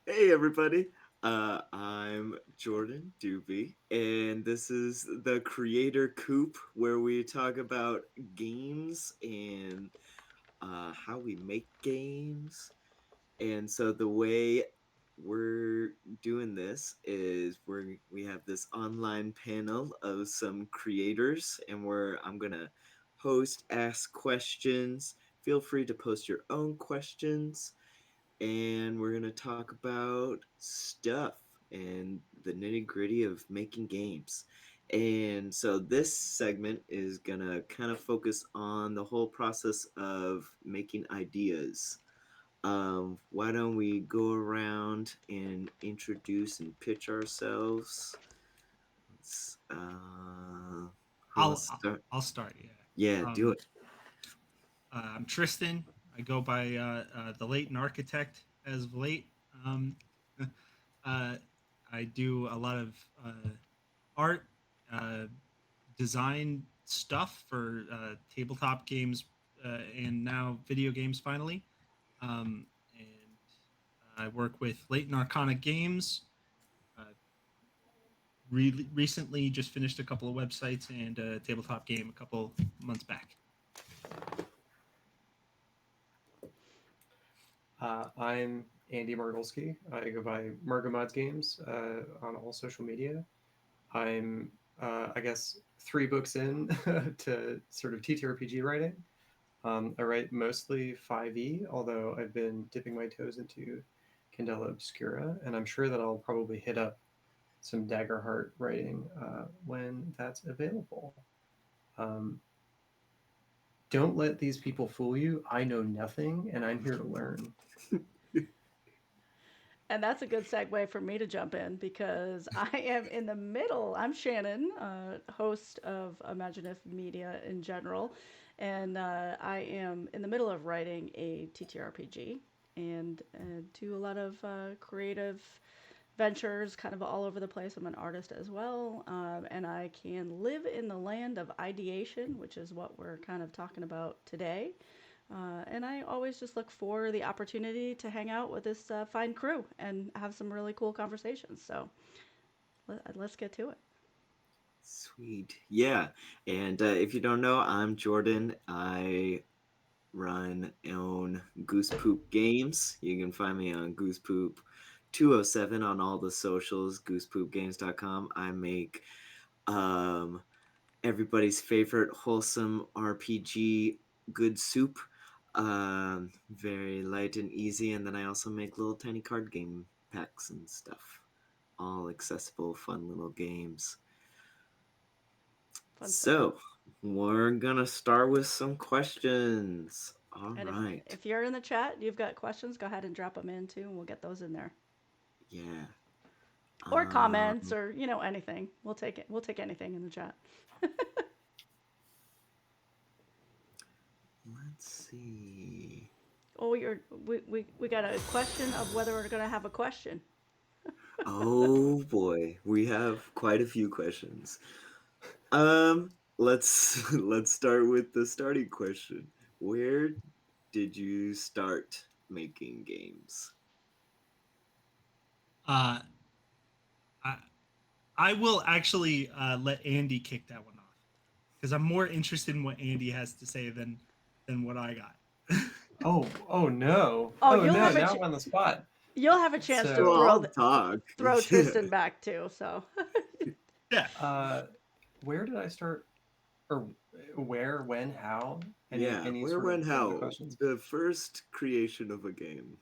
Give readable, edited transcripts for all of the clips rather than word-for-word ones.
Hey everybody, I'm Jordan Dube, and this is the Creator Coop, where we talk about games and how we make games. And so the way we're doing this is we have this online panel of some creators, and I'm gonna host, ask questions. Feel free to post your own questions and we're going to talk about stuff and the nitty gritty of making games. And so this segment is going to kind of focus on the whole process of making ideas. Why don't we go around and introduce and pitch ourselves? Let's, who I'll wants to I'll start? I'll start. Yeah. Yeah, do Um, it. I'm Tristan. I go by the Leighton Architect as of late. Um, uh, I do a lot of art, uh, design stuff for tabletop games and now video games. Finally, and I work with Leighton Arcana Games. Uh, recently, just finished a couple of websites and a tabletop game a couple months back. I'm Andy Margolski. I go by MargoMods Games on all social media. I'm, I guess, 3 books in to sort of TTRPG writing. I write mostly 5e, although I've been dipping my toes into Candela Obscura, and I'm sure that I'll probably hit up some Daggerheart writing when that's available. Um, don't let these people fool you. I know nothing, and I'm here to learn. And that's a good segue for me to jump in because I am in the middle. I'm Shannon, host of Imaginif Media in general, and I am in the middle of writing a TTRPG and do a lot of creative ventures kind of all over the place. I'm an artist as well, and I can live in the land of ideation, which is what we're kind of talking about today. And I always just look for the opportunity to hang out with this fine crew and have some really cool conversations. So let's get to it. Sweet. Yeah. And if you don't know, I'm Jordan. I run own Goosepoop Games. You can find me on Goosepoop 207 on all the socials, goosepoopgames.com. I make um, everybody's favorite wholesome RPG, Good Soup. Very light and easy. And then I also make little tiny card game packs and stuff. All accessible, fun little games. Fun stuff. So, we're gonna start with some questions. All And right. if you're in the chat, you've got questions, go ahead and drop them in too, and we'll get those in there. Yeah. Or comments, Um, or anything. We'll take it. We'll take anything in the chat. let's see. Oh, we got a question of whether we're gonna have a question. Oh boy, we have quite a few questions. Let's start with the starting question. Where did you start making games? Uh, I I will actually let Andy kick that one off because I'm more interested in what Andy has to say than what I got. Oh no. Oh, Oh no, now I'm on the spot. you'll have a chance to Well, So, I'll talk. throw Yeah. Tristan back too. So Yeah. uh where did I start, or where, when, how? Yeah. Any Where, sort when, of how? questions? The first creation of a game.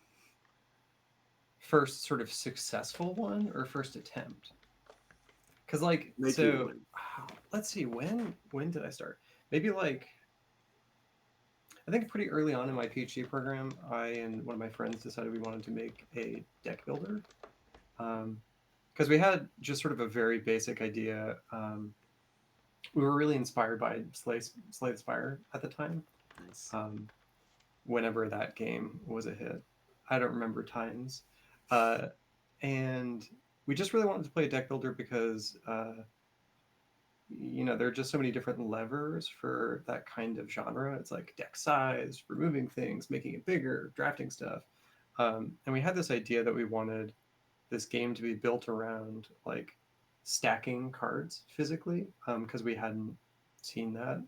First sort of successful one or first attempt? Cuz like Make it so one. let's see, when did I start? Maybe like I think pretty early on in my PhD program, I and one of my friends decided we wanted to make a deck builder. Because we had just sort of a very basic idea. We were really inspired by Slay the Spire at the time. Nice. Um, whenever that game was a hit, I don't remember times, uh, and we just really wanted to play a deck builder because there are just so many different levers for that kind of genre. It's like deck size, removing things, making it bigger, drafting stuff. And we had this idea that we wanted this game to be built around like stacking cards physically, because we hadn't seen that.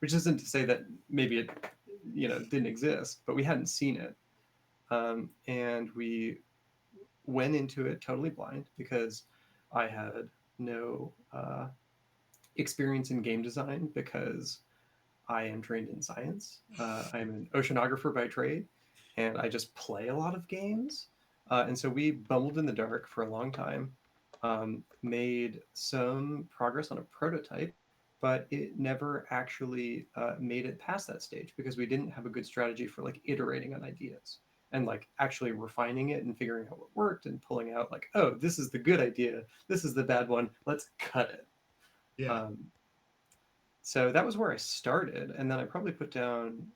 Which isn't to say that maybe it, didn't exist, but we hadn't seen it. And we went into it totally blind because I had no experience in game design because I am trained in science. I'm an oceanographer by trade, and I just play a lot of games. And so we bumbled in the dark for a long time, made some progress on a prototype, but it never actually made it past that stage because we didn't have a good strategy for like iterating on ideas and like actually refining it and figuring out what worked and pulling out like, oh, this is the good idea, this is the bad one, let's cut it. Yeah. So that was where I started, and then I probably put down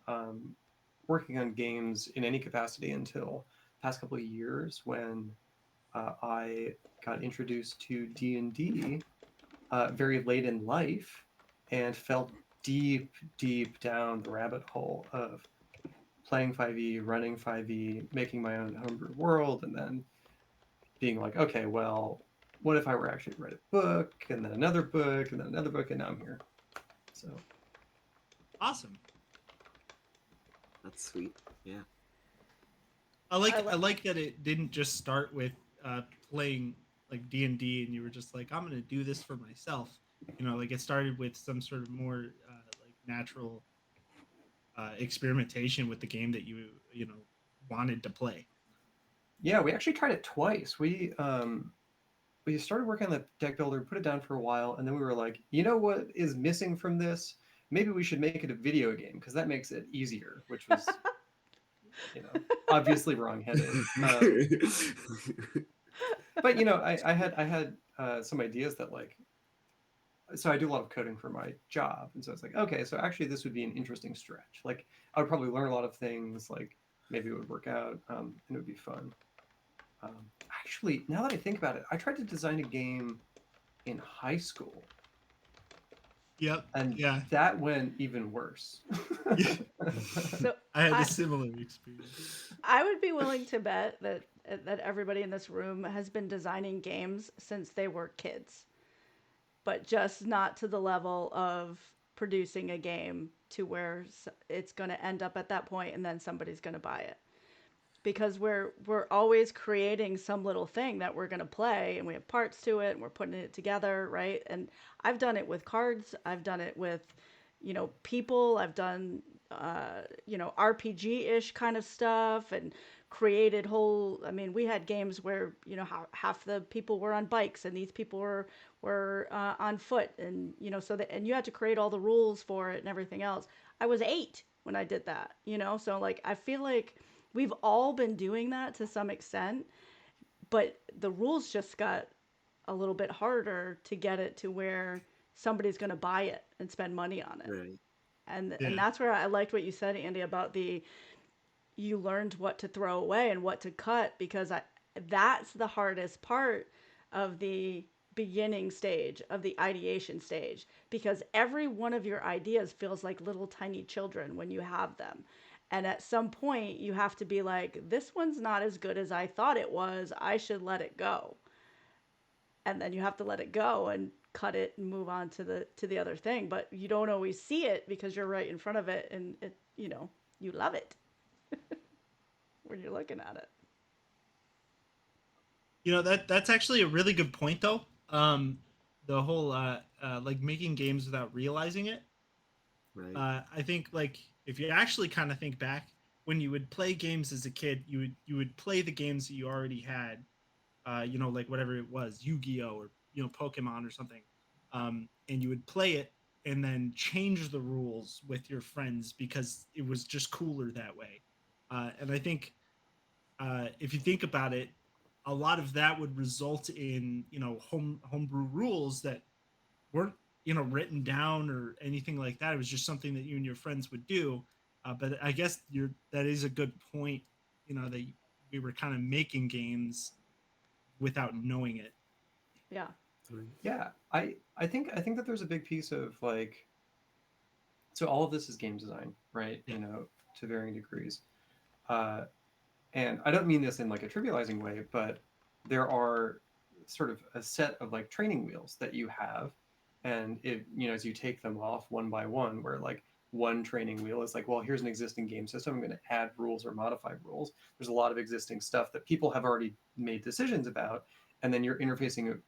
working on games in any capacity until past couple of years when I got introduced to D&D very late in life and fell deep, deep down the rabbit hole of playing 5e, running 5e, making my own homebrew world, and then being like, okay, well, what if I were actually to write a book, and then another book, and then another book, and now I'm here. So Awesome. That's sweet. Yeah. I like that it didn't just start with playing like D&D and you were just like, I'm gonna do this for myself. Like it started with some sort of more like natural experimentation with the game that you wanted to play. yeah, we actually tried it twice. We started working on the deck builder, put it down for a while, and then we were like, you know what is missing from this? Maybe we should make it a video game because that makes it easier, which was, obviously wrong-headed. But I had some ideas that like, so I do a lot of coding for my job, and so it's like, okay, so actually this would be an interesting stretch. Like I would probably learn a lot of things. Like maybe it would work out, and it would be fun. Actually, now that I think about it, I tried to design a game in high school, Yep. and Yeah. that went even worse. So I had I, a similar experience. I would be willing to bet that everybody in this room has been designing games since they were kids, but just not to the level of producing a game to where it's going to end up at that point and then somebody's going to buy it. Because we're always creating some little thing that we're going to play and we have parts to it and we're putting it together, right? And I've done it with cards, I've done it with people, I've done RPG-ish kind of stuff and created whole, I mean, we had games where half the people were on bikes and these people were on foot, and so that, and you had to create all the rules for it and everything else. I was 8 when I did that, so like I feel like we've all been doing that to some extent, but the rules just got a little bit harder to get it to where somebody's going to buy it and spend money on it. Right. And that's where I liked what you said, Andy, about you learned what to throw away and what to cut, because that's the hardest part of the beginning stage, of the ideation stage, because every one of your ideas feels like little tiny children when you have them. And at some point you have to be like, this one's not as good as I thought it was, I should let it go. And then you have to let it go and cut it and move on to the other thing, but you don't always see it because you're right in front of it, and you love it when you're looking at it. That's actually a really good point though. The whole like making games without realizing it. Right. I think like if you actually kind of think back, when you would play games as a kid, you would play the games that you already had, like whatever it was, Yu-Gi-Oh or Pokemon or something, and you would play it and then change the rules with your friends because it was just cooler that way. And I think if you think about it, a lot of that would result in homebrew rules that weren't written down or anything like that. It was just something that you and your friends would do. But I guess that is a good point. That we were kind of making games without knowing it. Yeah. Yeah, I think that there's a big piece of like, so all of this is game design, right? Yeah. To varying degrees. Uh, And I don't mean this in like a trivializing way, but there are sort of a set of like training wheels that you have. And it, as you take them off one by one, where like one training wheel is like, well, here's an existing game system. I'm going to add rules or modify rules. There's a lot of existing stuff that people have already made decisions about. And then you're interfacing,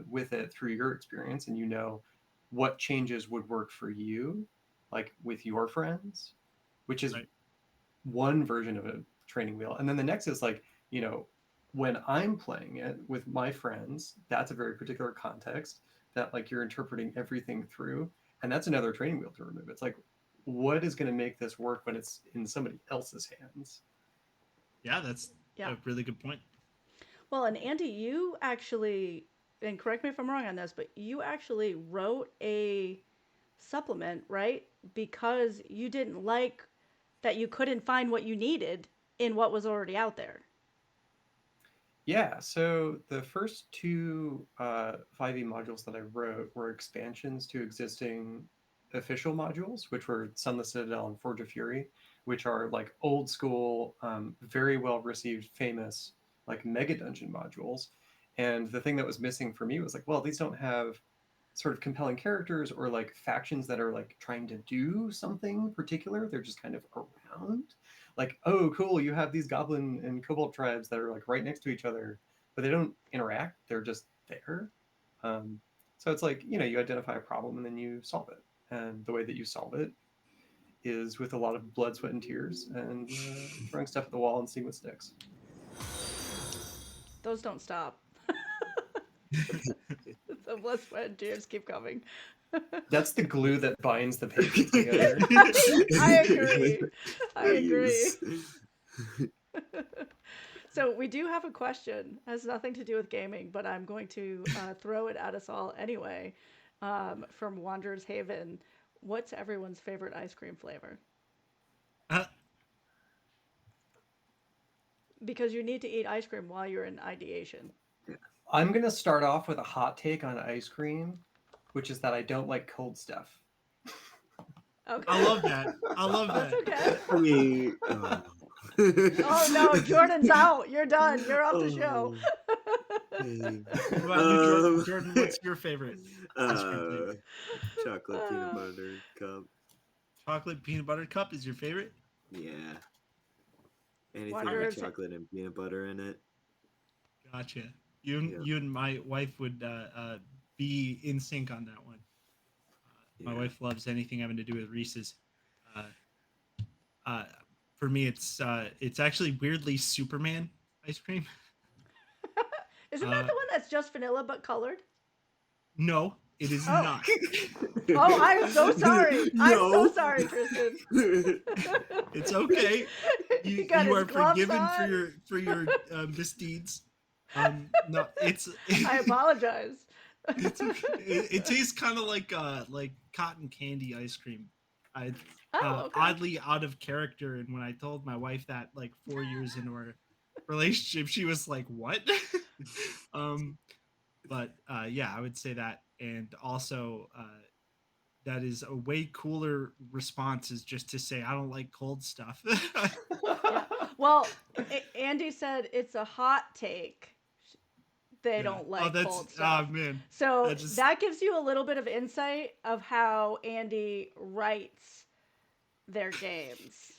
with it through your experience, and what changes would work for you, like with your friends, which is Right. one version of a training wheel. And then the next is like, when I'm playing it with my friends, that's a very particular context that like you're interpreting everything through. And that's another training wheel to remove. It's like, what is going to make this work when it's in somebody else's hands? Yeah, that's Yeah. a really good point. Well, and Andie, you actually, and correct me if I'm wrong on this, but you actually wrote a supplement, right? Because you didn't like that you couldn't find what you needed in what was already out there. Yeah, so the first two 5e modules that I wrote were expansions to existing official modules, which were Sunless Citadel and Forge of Fury, which are like old school, very well received, famous like megadungeon modules. And the thing that was missing for me was like, well, these don't have sort of compelling characters or like factions that are like trying to do something particular. They're just kind of around. Like, oh, cool, you have these goblin and kobold tribes that are like right next to each other, but they don't interact. They're just there. Um, so it's like, you identify a problem and then you solve it. And the way that you solve it is with a lot of blood, sweat, and tears and throwing stuff at the wall and seeing what sticks. Those don't stop. The blood, sweat, and tears keep coming. That's the glue that binds the pages together. I agree. I agree. Please. So we do have a question. It has nothing to do with gaming, but I'm going to throw it at us all anyway. From Wanderer's Haven, what's everyone's favorite ice cream flavor? Uh, Because you need to eat ice cream while you're in ideation. I'm going to start off with a hot take on ice cream, which is that I don't like cold stuff. Okay. I love that. I love That's that. okay. I mean, Oh no, Jordan's out. You're done. You're off the show. Dang. What about you, Jordan? Um, Jordan, what's your favorite ice cream flavor? chocolate peanut butter cup. Chocolate peanut butter cup is your favorite? Yeah. Anything with Wanderers. chocolate and peanut butter in it. Gotcha. You Yeah. you and my wife would be in sync on that one. My Yeah. wife loves anything having to do with Reese's. Uh, uh, for me, it's actually weirdly Superman ice cream. Isn't that the one that's just vanilla but colored? No, it is Oh. not. Oh, I'm so sorry. I'm so No. sorry, Tristan. It's okay. He got You his are gloves forgiven on. for your misdeeds. No, it's I apologize. it tastes kind of like cotton candy ice cream. It's Oh, okay. oddly out of character, and when I told my wife that like 4 years into our relationship, she was like, "What?" um, but yeah, I would say that, and also that is a way cooler response is just to say I don't like cold stuff. Yeah. Well, Andie said it's a hot take. They Yeah. don't Oh, like that's cold stuff. man. So That just that gives you a little bit of insight of how Andie writes their games.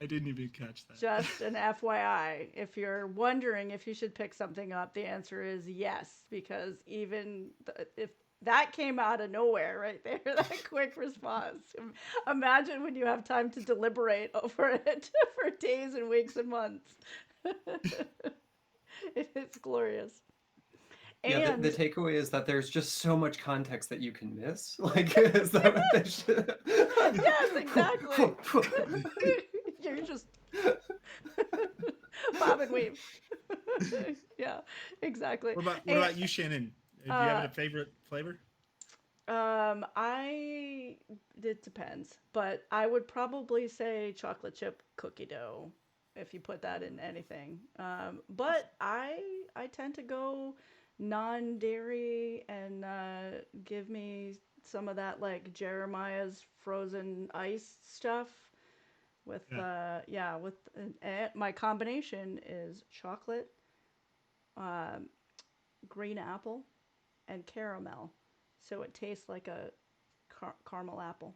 I didn't even catch that. Just an FYI. If you're wondering if you should pick something up, the answer is yes, because even if that came out of nowhere right there, that quick response. Imagine when you have time to deliberate over it for days and weeks and months. It's glorious. Yeah, And the takeaway is that there's just so much context that you can miss. Like, is that what they should? yes, exactly. You're just bob and weave. Yeah, exactly. What And, about you, Shannon? Do you have a favorite flavor? it depends, but I would probably say chocolate chip cookie dough if you put that in anything. But I tend to go non-dairy and give me some of that like Jeremiah's frozen ice stuff. with Yeah. yeah, with my combination is chocolate, um, green apple, and caramel, so it tastes like a caramel apple.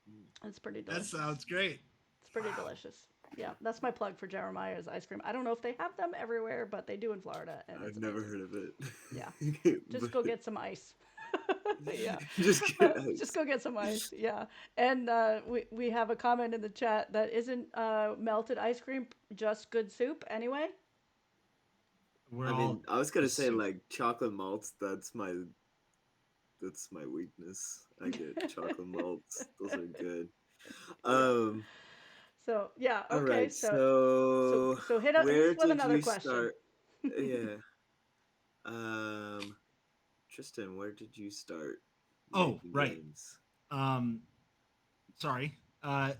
Mm. It's pretty That delicious. sounds great. It's pretty Wow. delicious. Yeah, that's my plug for Jeremiah's ice cream. I don't know if they have them everywhere, but they do in Florida, and I've it's never amazing. heard of Yeah, it. just But go get some ice. Yeah, just get just ice. go get some ice. Yeah, and we have a comment in the chat that isn't melted ice cream just good soup anyway. We're I all mean, I was gonna just say soup. like chocolate malts. That's my weakness. I get chocolate malts. Those are good. Yeah. Um. So yeah, All okay. right. So So hit where us with did another you question. start? Yeah. Um. Tristan, where did you start Oh, making right. games? Um, sorry. I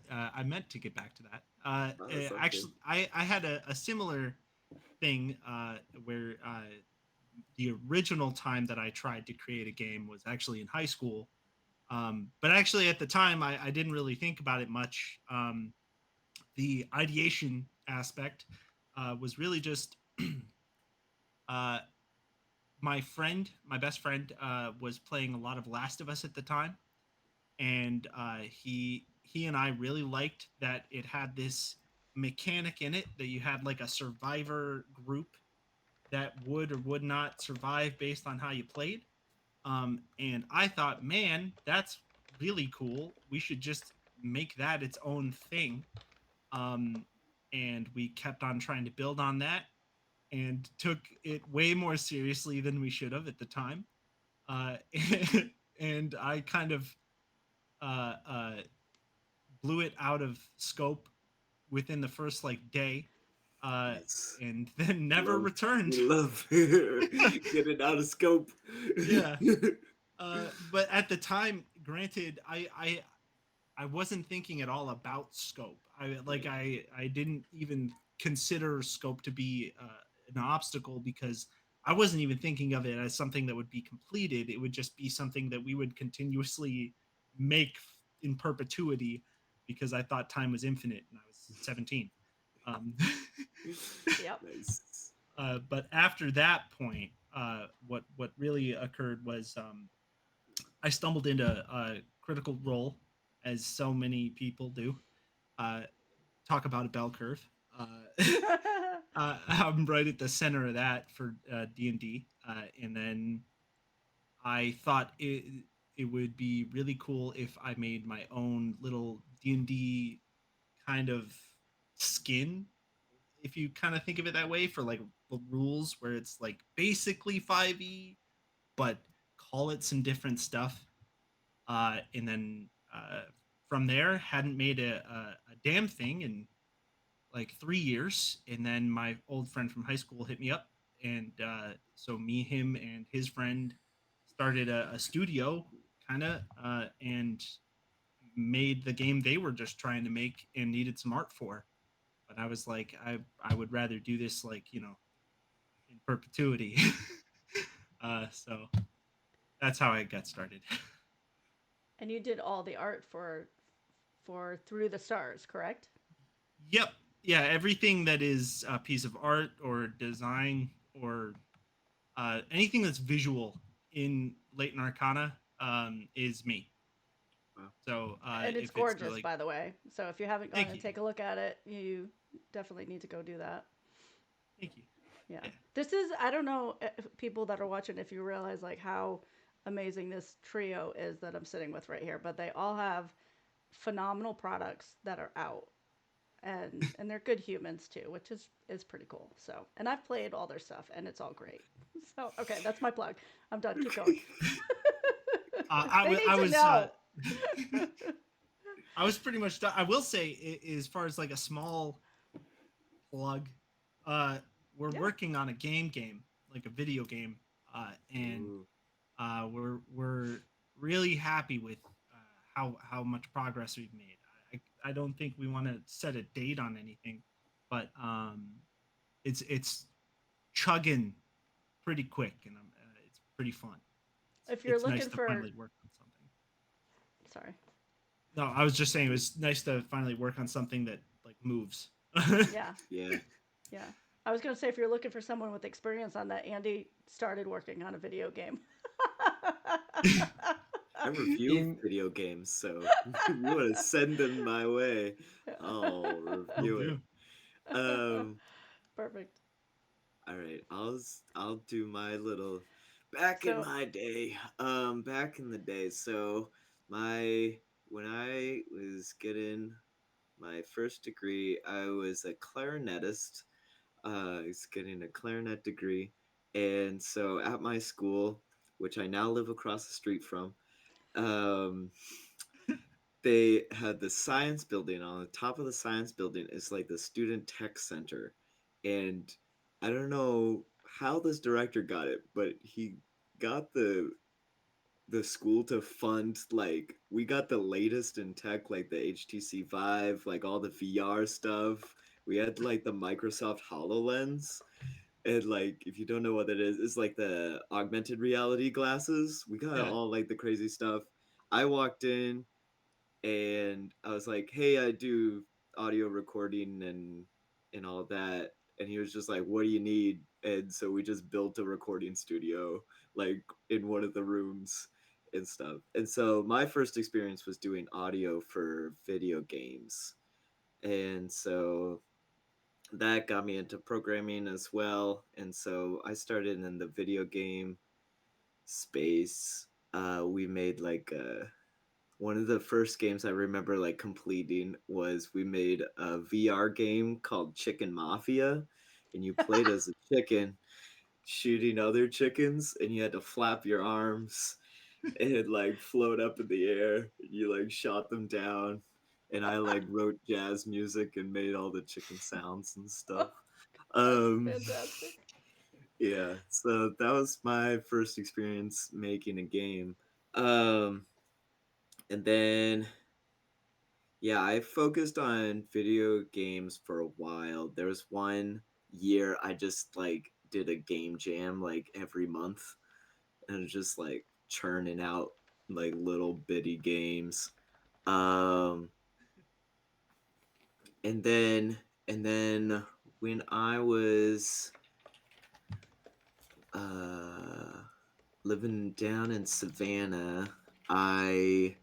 meant to get back to that. Oh, that's all good. Actually, I had a similar thing where the original time that I tried to create a game was actually in high school. But actually, at the time, I didn't really think about it much. The ideation aspect was really just uh, my best friend, was playing a lot of Last of Us at the time, and he and I really liked that it had this mechanic in it that you had like a survivor group that would or would not survive based on how you played. And I thought, man, that's really cool. We should just make that its own thing. Um, and we kept on trying to build on that and took it way more seriously than we should have at the time. Uh, and I kind of uh, uh, blew it out of scope within the first like day, uh, Nice. and then never Love. returned. We love getting out of scope. Yeah. But at the time, granted, I wasn't thinking at all about scope. I didn't even consider scope to be an obstacle because I wasn't even thinking of it as something that would be completed. It would just be something that we would continuously make in perpetuity because I thought time was infinite and I was 17. Um, Yep. Nice. but after that point, what really occurred was I stumbled into a critical role, as so many people do. Uh, Talk about a bell curve. I'm right at the center of that for D&D, and then I thought it would be really cool if I made my own little D&D kind of skin, if you kind of think of it that way, for like the rules where it's like basically 5e, but call it some different stuff. And then from there, hadn't made a damn thing in like 3 years. And then my old friend from high school hit me up. And so me, him, and his friend started a studio kind of and made the game they were just trying to make and needed some art for. But I was like, I would rather do this like, in perpetuity. So that's how I got started. And you did all the art for Through the Stars, correct? Yep. Yeah, everything that is a piece of art or design or anything that's visual in Leighton Arcana is me. Wow. So And it's if it's for gorgeous, like, by the way. So if you haven't gone thank and you, take a look at it, you definitely need to go do that. thank you. Yeah. Yeah, This is, I don't know, people that are watching, if you realize like how amazing this trio is that I'm sitting with right here, but they all have phenomenal products that are out. And they're good humans too, which is pretty cool. So, and I've played all their stuff and it's all great. So, okay, that's my plug. I'm done. Keep going. They need I to was know. I was pretty much done. I will say, as far as like a small plug, uh, we're Yeah. working on a game, like a video game, and Ooh. we're really happy with how much progress we've made. I don't think we want to set a date on anything, but it's chugging pretty quick, and it's pretty fun. If you're It's nice looking to for, finally work on something. sorry. No, I was just saying it was nice to finally work on something that like moves. Yeah, Yeah. yeah. I was gonna say if you're looking for someone with experience on that, Andie started working on a video game. I review In video games, so you want to send them my way, I'll Will review it. do. Um, Perfect. all right, I'll do my little back in So, my day. Back in the day. So my when I was getting my first degree, I was a clarinetist. I was getting a clarinet degree, and so at my school, which I now live across the street from, um, they had the science building. On the top of the science building is like the student tech center, and I don't know how this director got it, but he got the school to fund, like, we got the latest in tech, like the HTC Vive, like all the VR stuff. We had like the Microsoft HoloLens, and like if you don't know what it is, it's like the augmented reality glasses. We got Yeah. all like the crazy stuff. I walked in and I was like, "Hey, I do audio recording and all that." And he was just like, "What do you need?" And so we just built a recording studio like in one of the rooms and stuff. And so my first experience was doing audio for video games. And so that got me into programming as well. And so I started in the video game space. We made like a one of the first games I remember like completing was we made a VR game called Chicken Mafia, and you played as a chicken shooting other chickens, and you had to flap your arms and like float up in the air. And you like shot them down, and I like wrote jazz music and made all the chicken sounds and stuff. that's Um, fantastic. yeah, so that was my first experience making a game. Um, and then Yeah, I focused on video games for a while. There was one year I just like did a game jam like every month and just like churning out like little bitty games. Um and then and then when I was uh living down in Savannah, I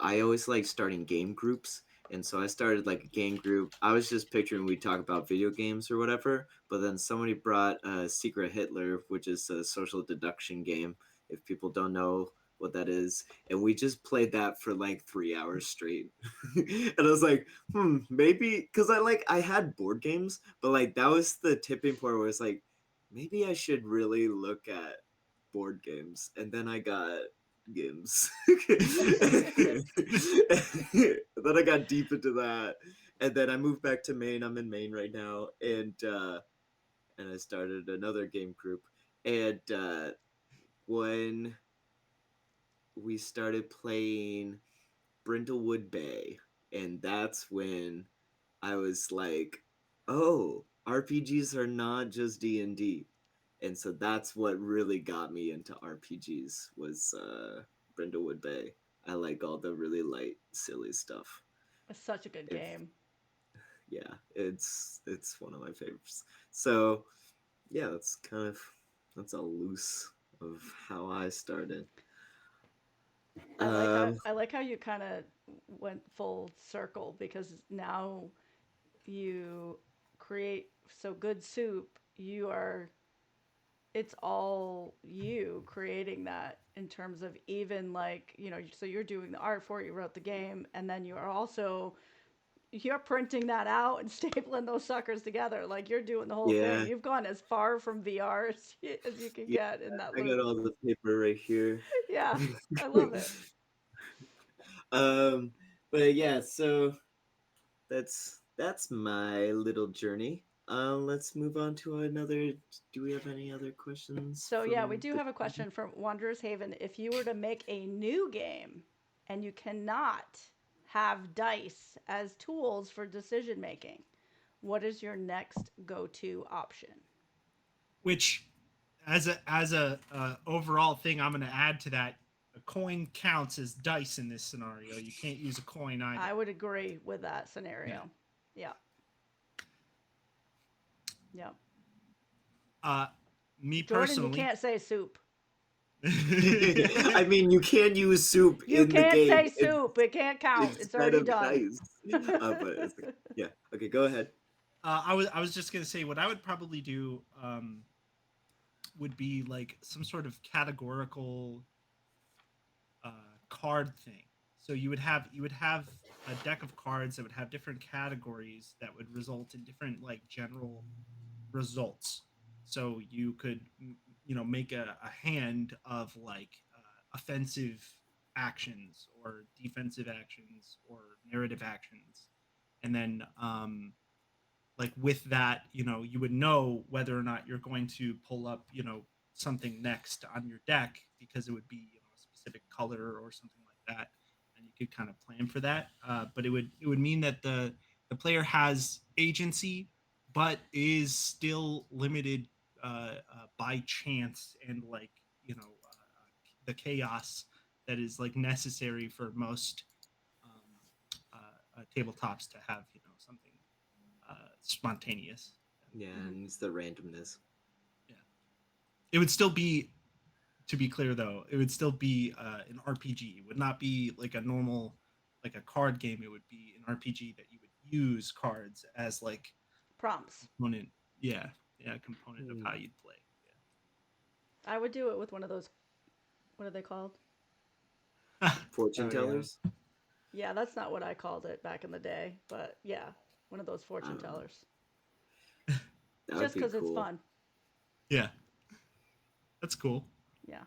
I always like starting game groups. And so I started like a game group. I was just picturing we talk about video games or whatever, but then somebody brought Secret Hitler, which is a social deduction game, if people don't know what that is. And we just played that for like 3 hours straight. And I was like, maybe, because I had board games, but like that was the tipping point where it's like, maybe I should really look at board games. And then I got games. Then I got deep into that, and then I moved back to Maine. I'm in Maine right now, and I started another game group. And when we started playing Brindlewood Bay, and that's when I was like, "Oh, RPGs are not just D&D." And so that's what really got me into RPGs was Brindlewood Bay. I like all the really light, silly stuff. It's such a good If game. Yeah, it's one of my favorites. So yeah, that's a loose of how I started. Um, I like how you kind of went full circle because now you create so good soup. You are it's all you creating that in terms of even like so you're doing the art for it, you wrote the game, and then you are also you're printing that out and stapling those suckers together. Like you're doing the whole thing. yeah, You've gone as far from VR as you can yeah, get in that I got loop. all the paper right here. Yeah, I love it. um, but yeah, so that's my little journey. Let's move on to another. Do we have any other questions So yeah, we from do the? have a question from Wanderer's Haven. If you were to make a new game and you cannot have dice as tools for decision making, what is your next go-to option? Which, as a overall thing, I'm going to add to that coin counts as dice in this scenario. You can't use a coin either. I would agree with that scenario. Yeah. Yeah. Uh, me Jordan, you personally, can't say soup. I mean, you can use soup You in the can't game say soup. It can't count. It's instead already of done. dice. But it's like, yeah. Okay, go ahead. I was just gonna say what I would probably do would be like some sort of categorical uh, card thing. So you would have a deck of cards that would have different categories that would result in different like general results. So you could make a hand of like offensive actions or defensive actions or narrative actions, and then like with that, you would know whether or not you're going to pull up, something next on your deck because it would be, a specific color or something like that, and you could kind of plan for that. But it would mean that the player has agency, but is still limited by chance and like the chaos that is like necessary for most tabletops to have something spontaneous. Yeah, Mhm. and it's the randomness. Yeah, it would still be. To be clear, though, it would still be an RPG. It would not be like a normal, like a card game. It would be an RPG that you would use cards as like a Prompts. component. Yeah, yeah, a component of Hmm. how you'd play. I would do it with one of those. What are they called? Yeah. Fortune Oh yeah. tellers. Yeah, that's not what I called it back in the day, but yeah, one of those fortune Um, tellers. that would Just be because it's cool. fun. Yeah, that's cool. Yeah.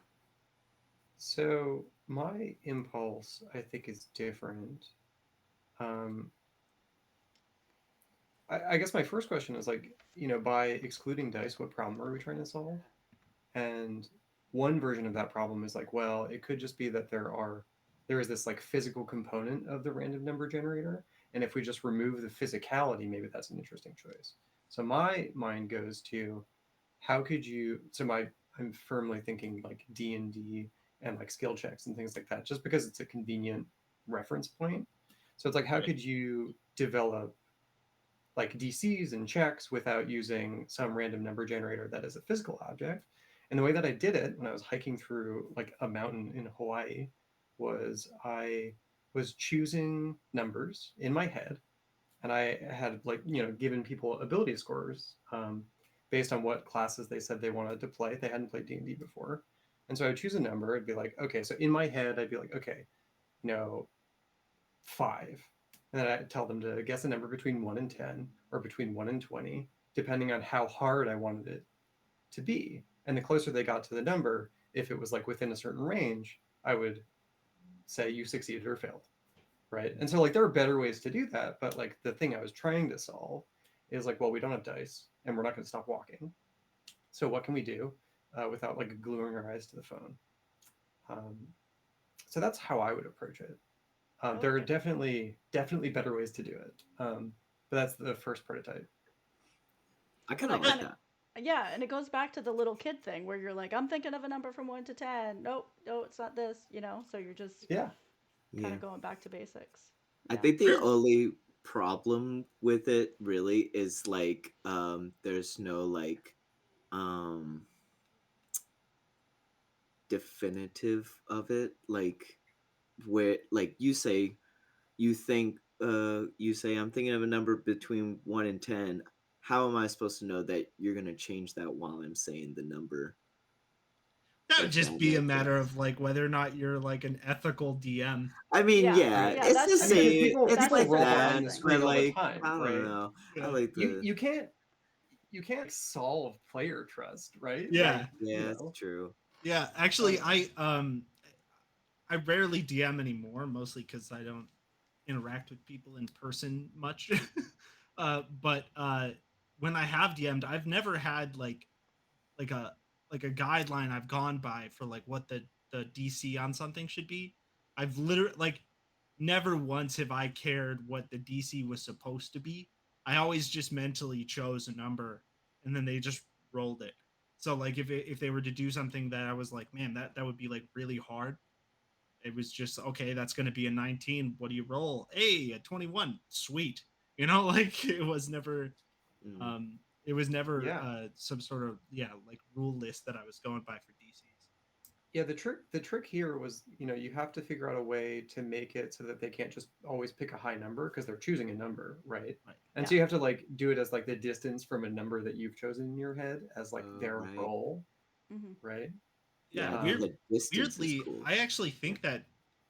So my impulse, I think, is different. Um, I guess my first question is like, by excluding dice, what problem are we trying to solve? And one version of that problem is like, well, it could just be that there is this like physical component of the random number generator, and if we just remove the physicality, maybe that's an interesting choice. So my mind goes to how could you? I'm firmly thinking like D&D and like skill checks and things like that, just because it's a convenient reference point. So it's like, how Right. could you develop like DCs and checks without using some random number generator that is a physical object? And the way that I did it when I was hiking through like a mountain in Hawaii was I was choosing numbers in my head, and I had like given people ability scores based on what classes they said they wanted to play. They hadn't played D&D before, and so I would choose a number. I'd be like, okay, so in my head, I'd be like, okay, you know, 5. And then I tell them to guess a number between 1 and 10 or between 1 and 20, depending on how hard I wanted it to be. And the closer they got to the number, if it was like within a certain range, I would say you succeeded or failed. Right. And so like there are better ways to do that. But like the thing I was trying to solve is like, well, we don't have dice and we're not going to stop walking. So what can we do without like gluing our eyes to the phone? Um, so that's how I would approach it. I There like are it. definitely better ways to do it. But that's the first prototype. I And kind of that like kind of, that. yeah, and it goes back to the little kid thing where you're like, I'm thinking of a number from 1 to 10. Nope, no, it's not this, So you're just Yeah. kind Yeah. of going back to basics. I Yeah. think the only problem with it really is like there's no like um definitive of it, like where like you say I'm thinking of a number between 1 and 10. How am I supposed to know that you're going to change that while I'm saying the number, That would if just that be a makes matter sense? of like whether or not you're like an ethical DM. I mean, Yeah. yeah, Right. Yeah, it's that's the I just mean, because same. people It's that's people like just a roll devs behind that, the thing. but screen all the like time, I don't right? know. I Yeah. like the You can't solve player trust, right? Yeah. Like yeah, it's true. Yeah. Actually, Um, I rarely DM anymore, mostly because I don't interact with people in person much. But when I have DM'd, I've never had like a like a guideline I've gone by for like what the DC on something should be. I've literally like never once have I cared what the DC was supposed to be. I always just mentally chose a number and then they just rolled it. So like if they were to do something that I was like, man, that would be like really hard, It was just okay. That's going to be a 19. What do you roll? Hey, a 21. Sweet. You know, like it was never Mm. um it was never Yeah. some sort of like rule list that I was going by for DCs. Yeah, the trick here was, you have to figure out a way to make it so that they can't just always pick a high number because they're choosing a number, right? Right. And Yeah. so you have to like do it as like the distance from a number that you've chosen in your head as like Oh, their right. roll, Hmm. right? Yeah, Yeah, no, Um, the distance is weirdly, cool. I actually yeah, think that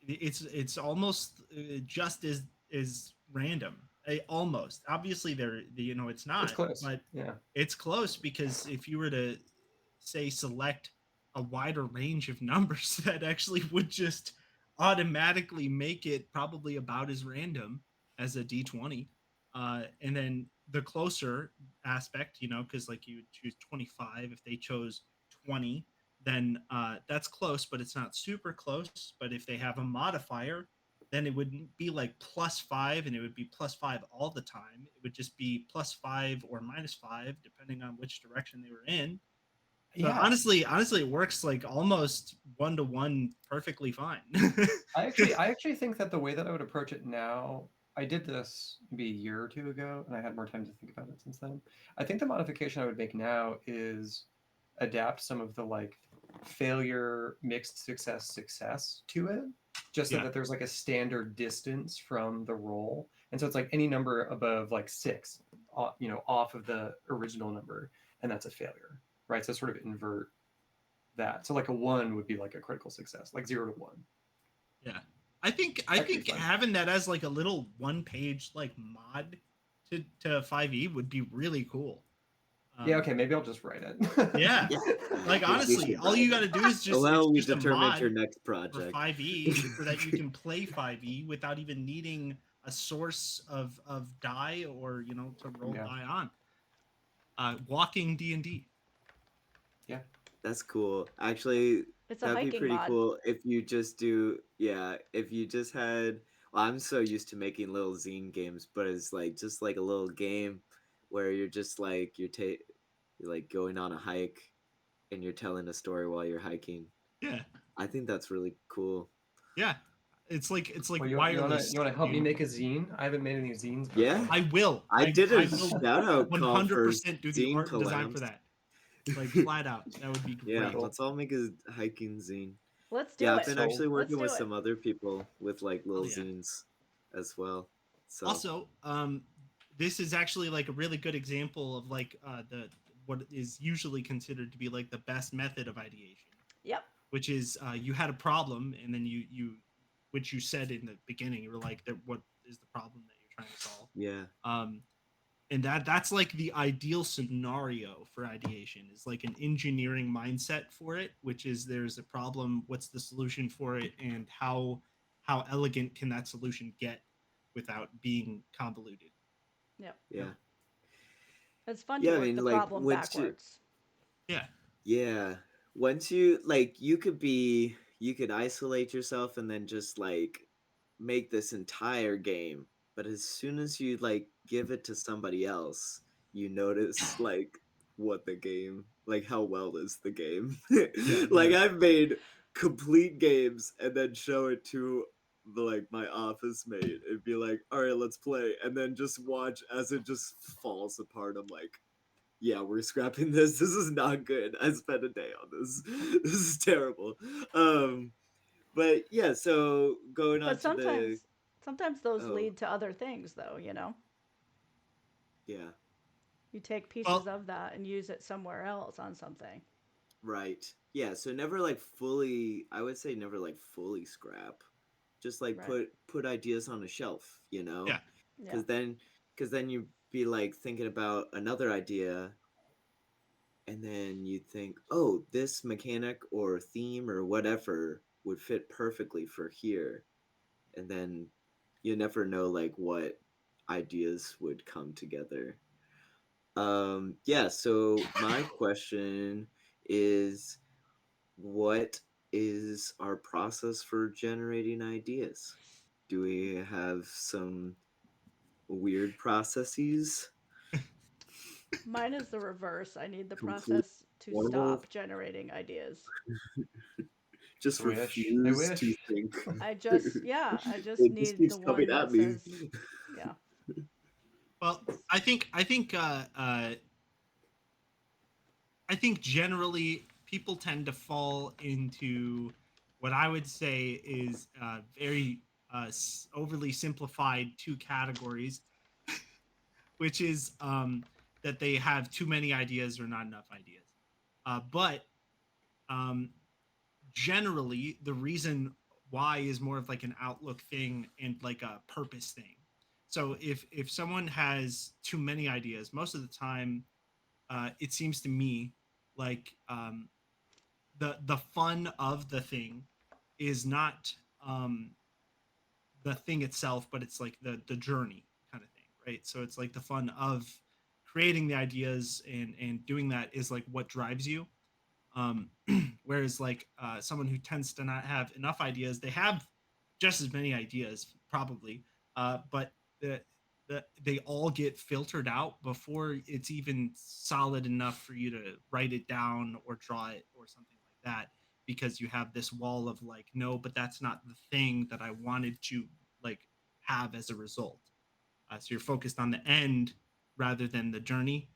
it's almost just as random. Almost. Obviously, it's it's not, close. but Yeah. it's close because if you were to say select a wider range of numbers, that actually would just automatically make it probably about as random as a d20. And then the closer aspect, because like you would choose 25 if they chose 20, then that's close, but it's not super close. But if they have a modifier, then it wouldn't be like +5 and it would be +5 all the time. It would just be +5 or -5, depending on which direction they were in. So Yeah. honestly, it works like almost 1-to-1 perfectly fine. I actually think that the way that I would approach it now, I did this maybe a year or two ago, and I had more time to think about it since then. I think the modification I would make now is adapt some of the like failure, mixed success to it, just so Yeah. that there's like a standard distance from the roll, and so it's like any number above like 6, off of the original number, and that's a failure, right? So sort of invert that. So like a 1 would be like a critical success, like 0 to 1. Yeah. I think Actually fun. having that as like a little one page like mod to 5e would be really cool. Yeah, Um okay, maybe I'll just write it. yeah. Yeah, I Like think you honestly, should all write you got it. to do is Oh, just it's well, we just a determined your mod next for project. 5e so that you can play 5e without even needing a source of die or to roll Yeah, die on. Walking D&D. yeah. That's cool. Actually, It's a that'd be hiking pretty mod. cool if you just do, yeah, if you just had, well, I'm so used to making little zine games, but it's like just like a little game where you're just like you're like going on a hike and you're telling a story while you're hiking. Yeah. I think that's really cool. Yeah. It's like Well, you wanna wireless you wanna help me game. make a zine? I haven't made any zines Yeah, before. I will. I I did a I will shout out call for 100% do the zine art and design for collabs. that. Like flat out. That would be Yeah, great. Cool. let's all make a hiking zine. Let's Yeah, do I've it. been So actually Let's working with do it. some other people with like Oh little yeah. zines as well. So Also, this is actually like a really good example of like the what is usually considered to be like the best method of ideation, Yep. which is you had a problem and then you which you said in the beginning, you were like, what is the problem that you're trying to solve? yeah, Um, and that's like the ideal scenario for ideation is like an engineering mindset for it, which is there's a problem, what's the solution for it, and how elegant can that solution get without being convoluted. Yep. yeah, yeah, It's fun to yeah. I work mean, the like problem once you, backwards. Yeah. yeah, once you like, you could isolate yourself and then just like make this entire game. But as soon as you like give it to somebody else, you notice like what the game, like how well is the game. Yeah. Like yeah. I've made complete games and then show it to the like my office mate and be like, all right, let's play, and then just watch as it just falls apart. I'm like, yeah, we're scrapping this. This is not good. I spent a day on this. This is terrible. Um, but yeah, so going on But to the, sometimes those oh, lead to other things though, you know. yeah, You take pieces Well, of that and use it somewhere else on something. right. Yeah, so never like fully, I would say never like fully scrap. Just like Right. put ideas on a shelf, you know? yeah. Yeah. Cuz then you be like thinking about another idea and then you think, "Oh, this mechanic or theme or whatever would fit perfectly for here." And then you never know like what ideas would come together. Yeah, so my question is, what is our process for generating ideas? Do we have some weird processes? Mine is the reverse. I need the Complete process to normal? stop generating ideas. just I wish. I refuse to wish. think. I just It just need keeps the coming one at that me. says, yeah. Well, I think generally people tend to fall into what I would say is very overly simplified two categories, which is that they have too many ideas or not enough ideas. But um, generally, the reason why is more of like an outlook thing and like a purpose thing. So if someone has too many ideas, most of the time, it seems to me like the fun of the thing is not the thing itself, but it's like the journey kind of thing, right? So it's like the fun of creating the ideas and doing that is like what drives you. um, Whereas like someone who tends to not have enough ideas, they have just as many ideas probably, but they all get filtered out before it's even solid enough for you to write it down or draw it or something like that, because you have this wall of like, no, but that's not the thing that I wanted to like have as a result. So you're focused on the end rather than the journey,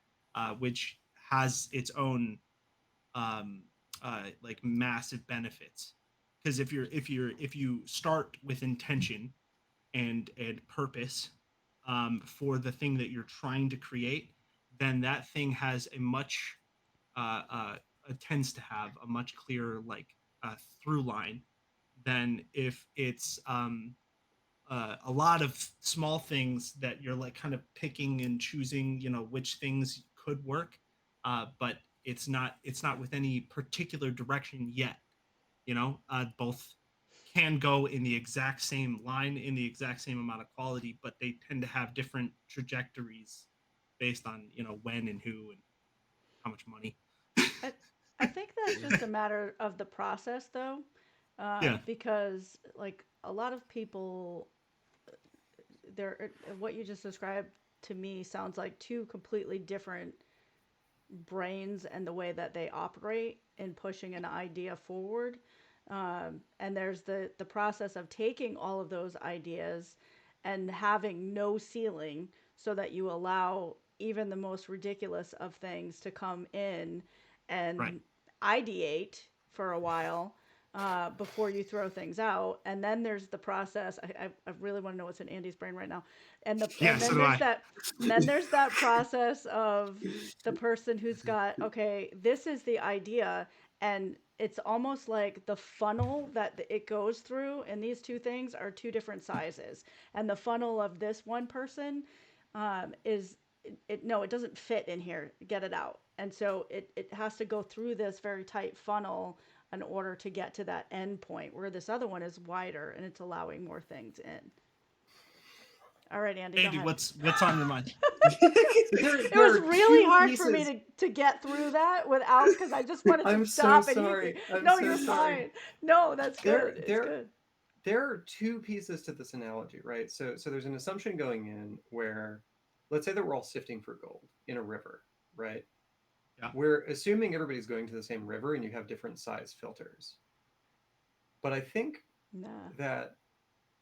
which has its own um, like massive benefits. Because if you start with intention and purpose for the thing that you're trying to create, then that thing has a much tends to have a much clearer like through line than if it's a lot of small things that you're like kind of picking and choosing, you know, which things could work, but it's not with any particular direction yet. You know, both can go in the exact same line in the exact same amount of quality, but they tend to have different trajectories based on, you know, when and who and how much money. I, I think that's just a matter of the process, though, Yeah, because like a lot of people, there, what you just described to me sounds like two completely different brains and the way that they operate in pushing an idea forward. And there's the process of taking all of those ideas and having no ceiling so that you allow even the most ridiculous of things to come in right. and ideate for a while before you throw things out. And then there's the process. I really want to know what's in Andy's brain right now. Yeah, And so then do there's I. that and then there's that process of the person who's got, okay, this is the idea, and it's almost like the funnel that it goes through, and these two things are two different sizes, and the funnel of this one person is no, it doesn't fit in here, get it out, and so it has to go through this very tight funnel in order to get to that end point, where this other one is wider and it's allowing more things in. All right, Andy, go Andy, ahead. what's on your mind? So there, It there was are really two hard for me pieces. to get through that without, because I just wanted to I'm so stop and hear you. sorry. I'm No, so you're sorry. fine. No, that's There, good. It's there, good. there are two pieces to this analogy, right? So there's an assumption going in where, let's say that we're all sifting for gold in a river, right? Yeah, We're assuming everybody's going to the same river and you have different size filters. But I think Nah, that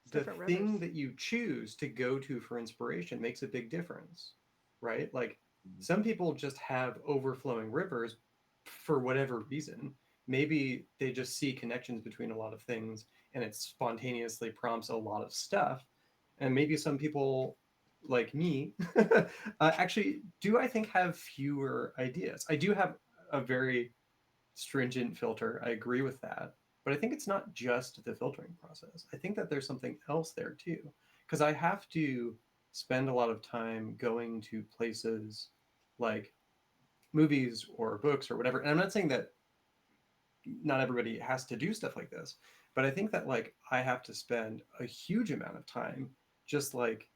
it's the different thing rivers. that you choose to go to for inspiration makes a big difference, right? Like some people just have overflowing rivers for whatever reason. Maybe they just see connections between a lot of things and it spontaneously prompts a lot of stuff. And maybe some people like me actually do, I think, have fewer ideas. I do have a very stringent filter. I agree with that. But I think it's not just the filtering process. I think that there's something else there too. Because I have to spend a lot of time going to places like movies or books or whatever. And I'm not saying that not everybody has to do stuff like this, but I think that like I have to spend a huge amount of time just like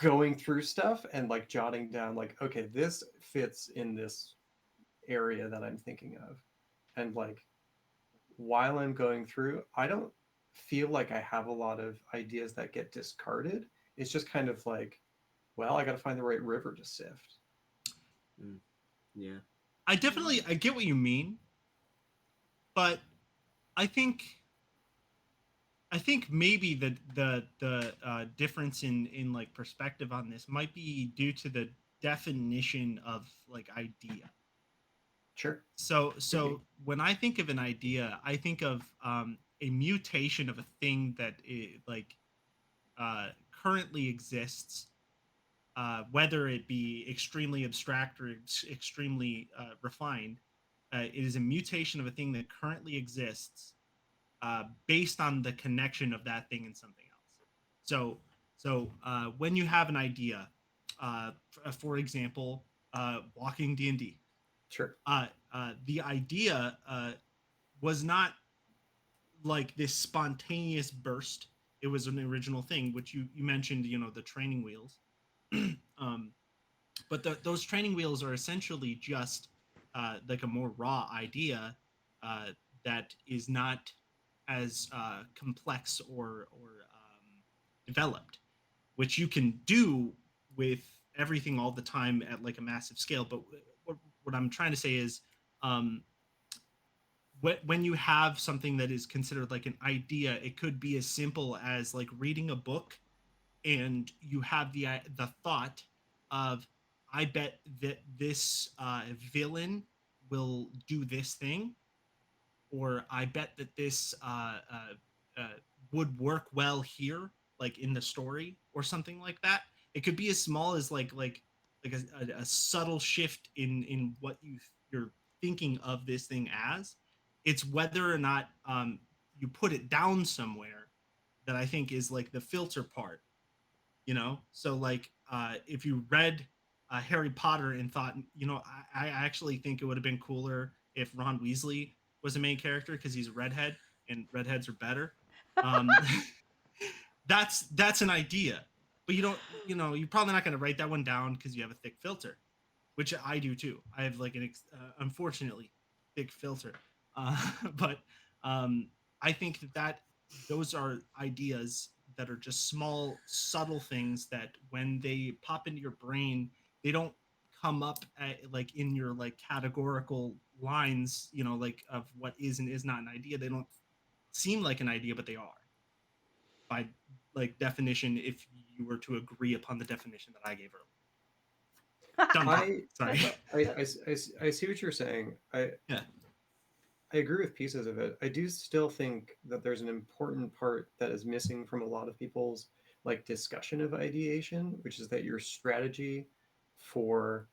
going through stuff and like jotting down like, okay, this fits in this area that I'm thinking of. And like while I'm going through, I don't feel like I have a lot of ideas that get discarded. It's just kind of like, well, I got to find the right river to sift. Mm, yeah. I get what you mean, but I think I think maybe the difference in like perspective on this might be due to the definition of like idea. Sure. Could be. So when I think of an idea, I think of a mutation of a thing that like currently exists, whether it be extremely abstract or extremely refined. It is a mutation of a thing that currently exists based on the connection of that thing and something else. So, when you have an idea, for example, walking D&D, Sure. the idea was not like this spontaneous burst. It was an original thing, which you mentioned, the training wheels. um, but those training wheels are essentially just like a more raw idea uh, that is not as complex or developed, which you can do with everything all the time at like a massive scale. But what I'm trying to say is, um, when you have something that is considered like an idea, it could be as simple as like reading a book, and you have the thought of, I bet that this villain will do this thing, or I bet that this would work well here, like in the story or something like that. It could be as small as like a subtle shift in what you're thinking of this thing as. It's whether or not you put it down somewhere that I think is like the filter part. So like if you read Harry Potter and thought, I actually think it would have been cooler if Ron Weasley was the main character because he's a redhead and redheads are better. um that's an idea, but you don't, you're probably not going to write that one down because you have a thick filter, which I do too. I have like an unfortunately thick filter, but um, I think that those are ideas that are just small, subtle things that when they pop into your brain, they don't come up like in your like categorical lines, like of what is and is not an idea. They don't seem like an idea, but they are by like definition. If you were to agree upon the definition that I gave earlier, done talking. I, Sorry. That's a I see what you're saying. Yeah. I agree with pieces of it. I do still think that there's an important part that is missing from a lot of people's like discussion of ideation, which is that your strategy for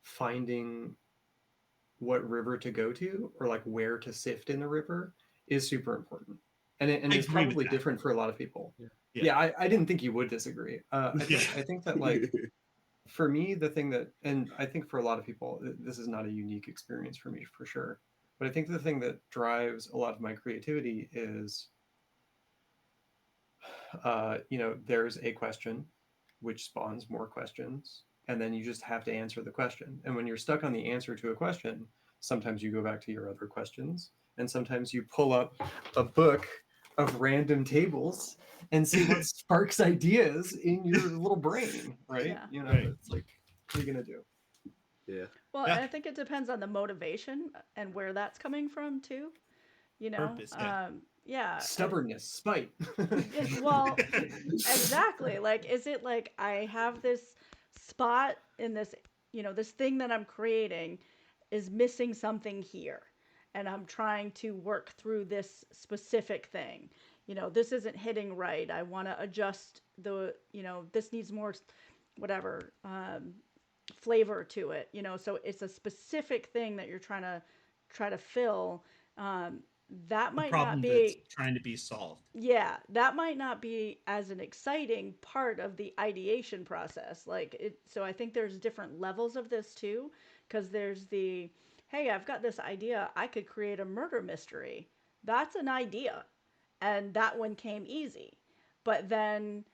finding what river to go to or like where to sift in the river is super important. And I it's agree with probably that. different for a lot of people. Yeah. Yeah. Yeah, I didn't think you would disagree. Yeah. I think that like for me, the thing that, and I think for a lot of people, this is not a unique experience for me for sure. But I think the thing that drives a lot of my creativity is, there's a question which spawns more questions, and then you just have to answer the question. And when you're stuck on the answer to a question, sometimes you go back to your other questions, and sometimes you pull up a book of random tables and see what sparks ideas in your little brain, right? yeah. Right. It's like, what are you gonna do? Yeah. Well, Yeah. I think it depends on the motivation and where that's coming from too. Purpose. Yeah. Yeah. Stubbornness, spite. Well, exactly. Like, is it like I have this spot in this, this thing that I'm creating is missing something here, and I'm trying to work through this specific thing. This isn't hitting right. I want to adjust this needs more, whatever, flavor to it. So it's a specific thing that you're try to fill. Um, that A might not problem that's be trying to be solved. yeah, that might not be as an exciting part of the ideation process. So I think there's different levels of this too, because there's the, hey, I've got this idea, I could create a murder mystery. That's an idea. And that one came easy. But then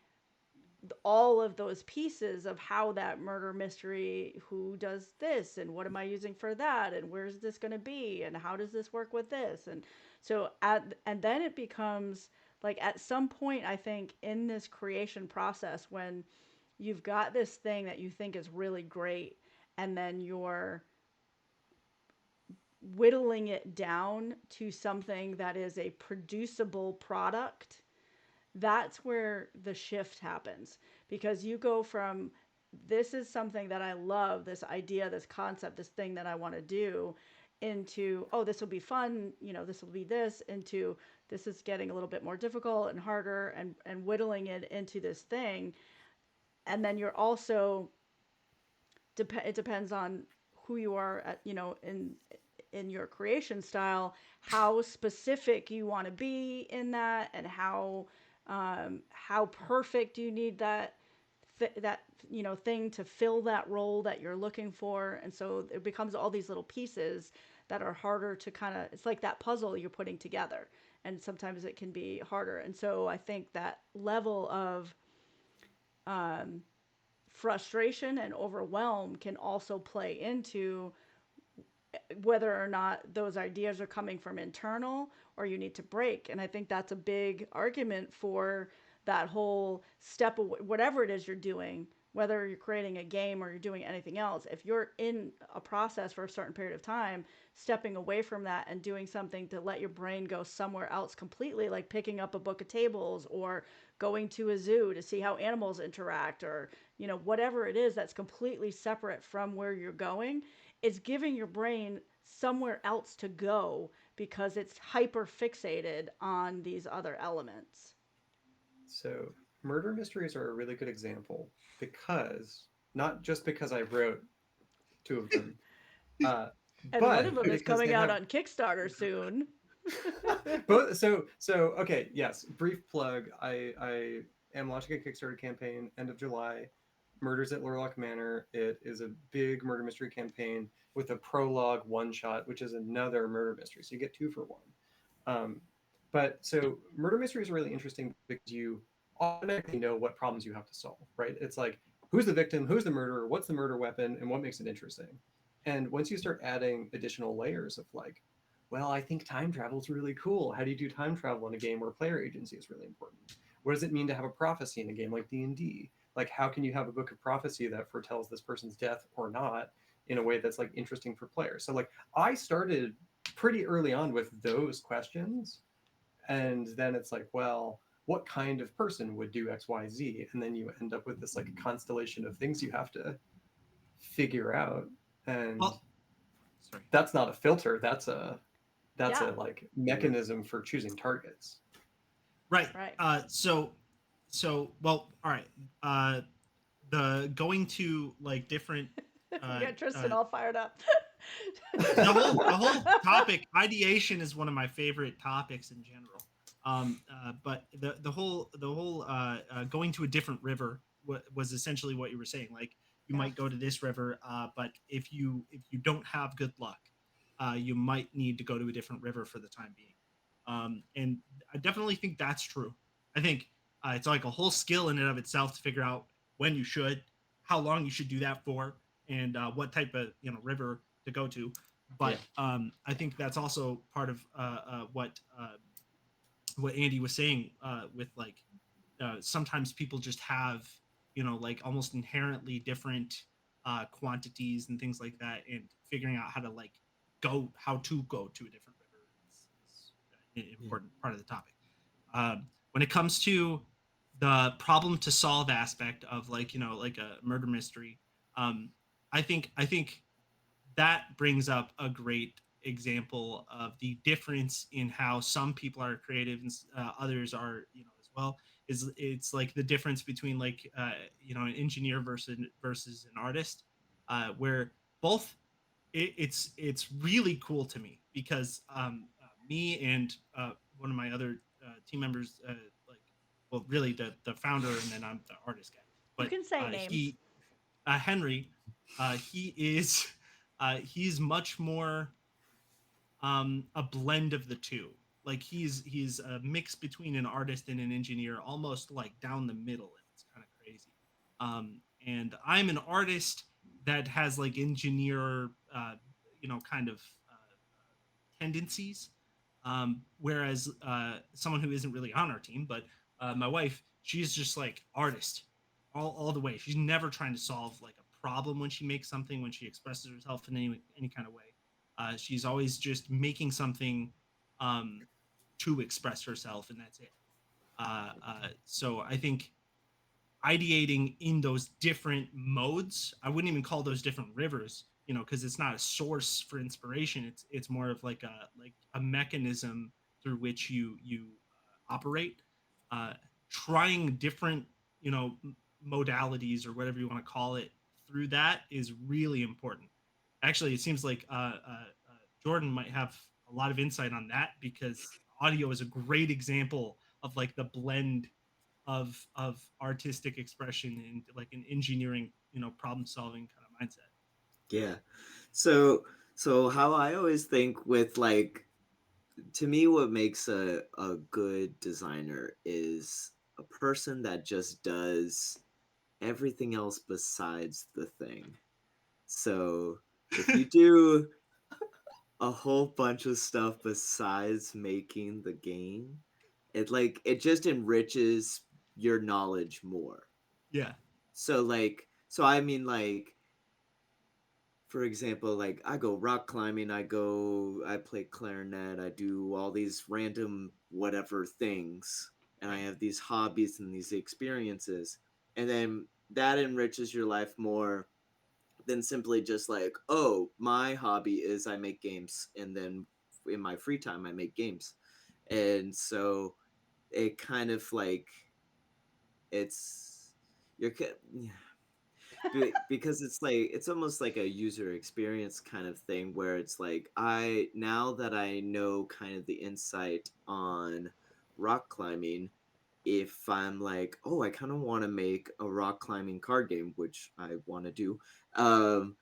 all of those pieces of how that murder mystery, who does this and what am I using for that and where's this going to be and how does this work with this, and then it becomes like at some point I think in this creation process when you've got this thing that you think is really great, and then you're whittling it down to something that is a producible product, that's where the shift happens. Because you go from, this is something that I love, this idea, this concept, this thing that I want to do, into, oh, this will be fun, this will be this, into, this is getting a little bit more difficult and harder, and whittling it into this thing. And then you're also, it depends on who you are at, in your creation style, how specific you want to be in that, and how perfect you need that thing to fill that role that you're looking for. And so it becomes all these little pieces that are harder to kind of, it's like that puzzle you're putting together, and sometimes it can be harder. And so I think that level of frustration and overwhelm can also play into whether or not those ideas are coming from internal or you need to break. And I think that's a big argument for that whole step of whatever it is you're doing, whether you're creating a game or you're doing anything else. If you're in a process for a certain period of time, stepping away from that and doing something to let your brain go somewhere else completely, like picking up a book of tables or going to a zoo to see how animals interact, or whatever it is that's completely separate from where you're going, it's giving your brain somewhere else to go because it's hyper fixated on these other elements. So murder mysteries are a really good example, because not just because I wrote two of them, uh, And one of but them is because coming they out have on Kickstarter soon. both. So okay, yes. Brief plug. I am launching a Kickstarter campaign end of July. Murders at Lorlock Manor. It is a big murder mystery campaign with a prologue one shot, which is another murder mystery. So you get two for one. Um, but so murder mysteries are really interesting because you automatically know what problems you have to solve, right? It's like, who's the victim, who's the murderer, what's the murder weapon, and what makes it interesting. And once you start adding additional layers of like, well, I think time travel is really cool. How do you do time travel in a game where player agency is really important? What does it mean to have a prophecy in a game like D&D? Like, how can you have a book of prophecy that foretells this person's death or not in a way that's like interesting for players? So like, I started pretty early on with those questions, and then it's like, well, what kind of person would do XYZ? And then you end up with this like constellation of things you have to figure out. And Well, sorry. that's not a filter, that's Yeah. a like mechanism for choosing targets. Right. Right. Well, all right. The going to like different We uh got Tristan uh all fired up. the whole topic, ideation, is one of my favorite topics in general. But the whole going to a different river was essentially what you were saying. Like, you Yeah. might go to this river, but if you don't have good luck, you might need to go to a different river for the time being. And I definitely think that's true. I think it's like a whole skill in and of itself to figure out when you should, how long you should do that for, and what type of river to go to. But I think that's also part of what Andie was saying, with like sometimes people just have like almost inherently different quantities and things like that, and figuring out how to go to a different river is an important part of the topic. When it comes to the problem to solve aspect of like a murder mystery, um, I think that brings up a great example of the difference in how some people are creative and others are as well. It's like the difference between like an engineer versus an artist, where both it's really cool to me because me and one of my other team members, like, well, really the founder, and then I'm the artist guy, You but can say names. he Henry, he is he's much more a blend of the two. Like, he's a mix between an artist and an engineer, almost like down the middle, and it's kind of crazy. And I'm an artist that has like engineer, kind of tendencies. Whereas someone who isn't really on our team, but my wife, she's just like artist all the way. She's never trying to solve like a problem when she makes something, when she expresses herself in any kind of way. She's always just making something um, to express herself, and that's it. So I think ideating in those different modes, I wouldn't even call those different rivers, because it's not a source for inspiration. It's more of like a mechanism through which you operate. uh, Trying different, modalities or whatever you want to call it through that is really important. Actually, it seems like Jordan might have a lot of insight on that, because audio is a great example of like the blend of artistic expression and like an engineering, problem solving kind of mindset. Yeah. So how I always think with like, to me, what makes a good designer is a person that just does everything else besides the thing. So if you do a whole bunch of stuff besides making the game, it just enriches your knowledge more. Yeah. So I mean, like, for example, like I go rock climbing, I play clarinet, I do all these random whatever things, and I Right. have these hobbies and these experiences, and then that enriches your life more than simply just like, oh, my hobby is I make games, and then in my free time I make games. And so it kind of like, it's you're because it's like, it's almost like a user experience kind of thing, where it's like, I now that I know kind of the insight on rock climbing, if I'm like, oh, I kind of want to make a rock climbing card game, which I want to do, um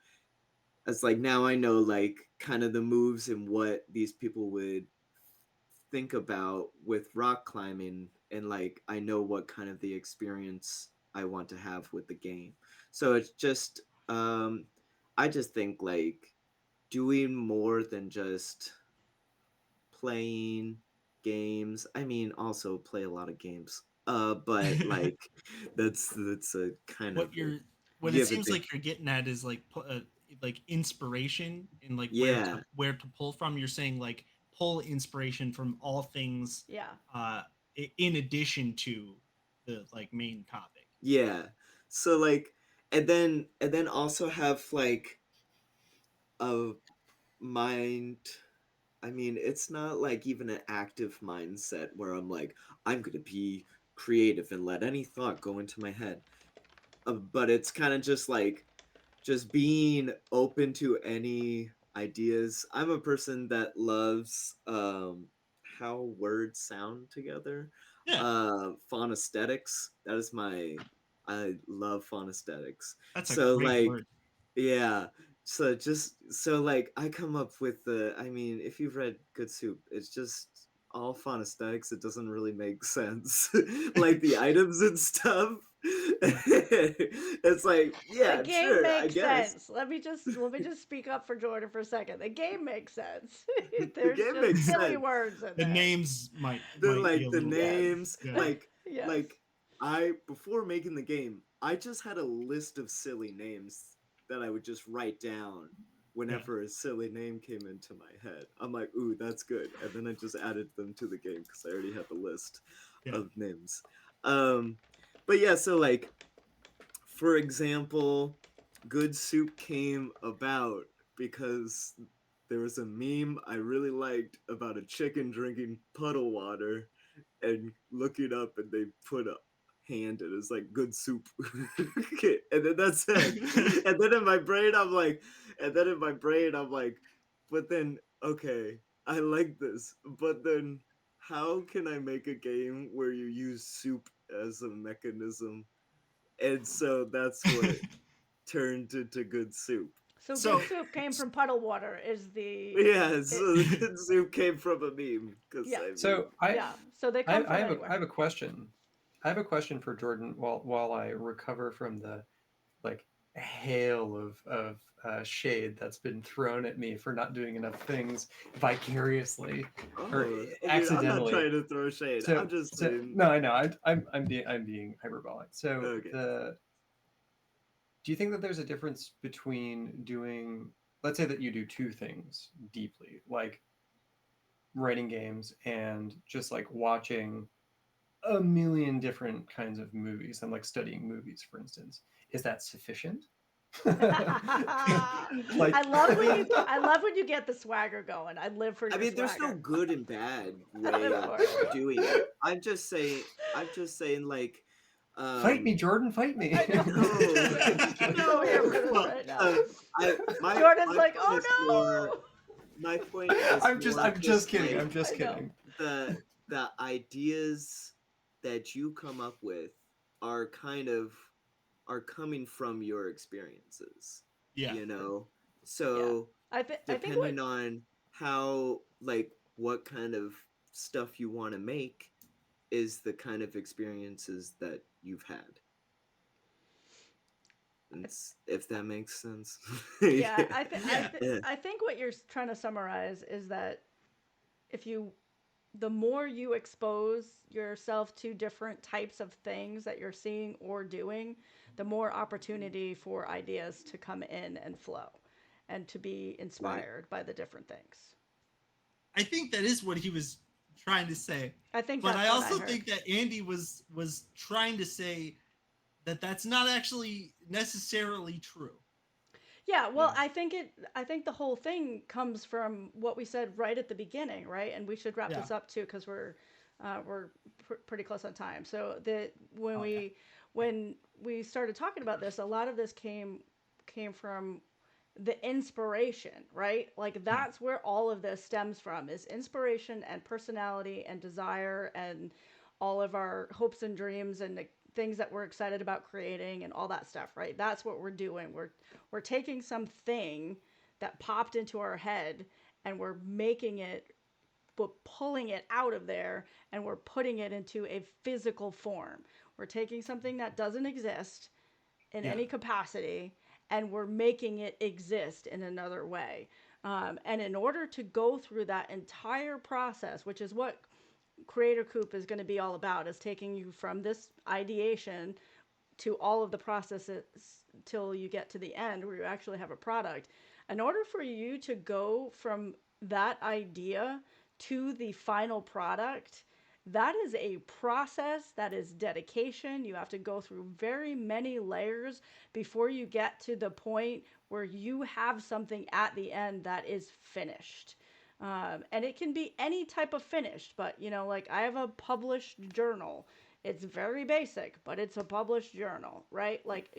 it's like, now I know like kind of the moves and what these people would think about with rock climbing, and like I know what kind of the experience I want to have with the game. So it's just, I just think like doing more than just playing games. I mean, also play a lot of games. But like that's a kind of what a you're what it give and seems take. like you're getting at is like inspiration and like Yeah. where to pull from. You're saying like pull inspiration from all things Yeah. uh in addition to the like main topic. Yeah. So like, and then also have like a mind. I mean, it's not like even an active mindset where I'm like, I'm gonna be creative and let any thought go into my head. But it's kind of just like, just being open to any ideas. I'm a person that loves how words sound together. Yeah, Phonesthetics. That is my, I love phonesthetics. that's a So great like, word. yeah. So just so like I come up with the, I mean, if you've read Good Soup, it's just all fun aesthetics. It doesn't really make sense. Like the items and stuff. Yeah. It's like, The yeah, game sure, I makes guess. sense. Let me just speak up for Jordan for a second. The game makes sense. The There's game just makes silly sense. words in The there. names The might be a like the little Yes. names, yeah. Yes. like I, before making the game, I just had a list of silly names that I would just write down Yeah. whenever a silly name came into my head. I'm like, ooh, that's good. And then I just added them to the game because I already had the list Yeah. of names. Um but yeah, so like, for example, Good Soup came about because there was a meme I really liked about a chicken drinking puddle water and looking up, and they put a hand and it's like good soup. And then that's it. And then in my brain I'm like, but then, okay, I like this, but then how can I make a game where you use soup as a mechanism? And so that's what turned into Good Soup. So good So soup came from puddle water is Yeah, it, so the Good Soup came from a meme, because yeah. I mean, So I Yeah. So they I, come I from have a I anywhere. have a question. I have a question for Jordan while I recover from the like hail of shade that's been thrown at me for not doing enough things vicariously or oh, I mean, I'm not accidentally. trying to throw shade. So I'm just so saying, no, I know I'm being hyperbolic. So okay. the do you think that there's a difference between doing let's say that you do two things deeply, like writing games and just like watching a million different kinds of movies and like studying movies, for instance. Is that sufficient? Like, I love when you get the swagger going. I live for I your mean, there's no swagger. good and bad I way live of for it. doing it. I'm just saying, like, fight me, Jordan, fight me. I know. no, I'm so here for this well, right now. my Jordan's like, point is more. oh My point is more I'm just just kidding. like I'm just I know. kidding. the ideas that you come up with are are coming from your experiences, Yeah. you know. Yeah. So I think what depending on how, like, what kind of stuff you want to make is the kind of experiences that you've had. It's, if that makes sense. yeah, Yeah. I think what you're trying to summarize is that if you the more you expose yourself to different types of things that you're seeing or doing, the more opportunity for ideas to come in and flow and to be Right. inspired by the different things. I think that is what he was trying to say. I think But that's I what I also heard. think that Andie was trying to say that that's not actually necessarily true. Yeah, well, Yeah. I think the whole thing comes from what we said right at the beginning, right? And we should wrap Yeah. this up too because we're pretty close on time. So the Oh yeah. when we started talking about this, a lot of this came from the inspiration, right? Like Yeah. that's where all of this stems from is inspiration and personality and desire and all of our hopes and dreams and the things that we're excited about creating and all that stuff, right? That's what we're doing. We're taking something that popped into our head and we're making it but pulling it out of there and we're putting it into a physical form. We're taking something that doesn't exist in Yeah. any capacity and we're making it exist in another way. And in order to go through that entire process, which is what Creator Coop is going to be all about, is taking you from this ideation to all of the processes till you get to the end where you actually have a product. In order for you to go from that idea to the final product, that is a process, that is dedication. You have to go through very many layers before you get to the point where you have something at the end that is finished. And it can be any type of finished, but like I have a published journal. It's very basic, but it's a published journal, right? Like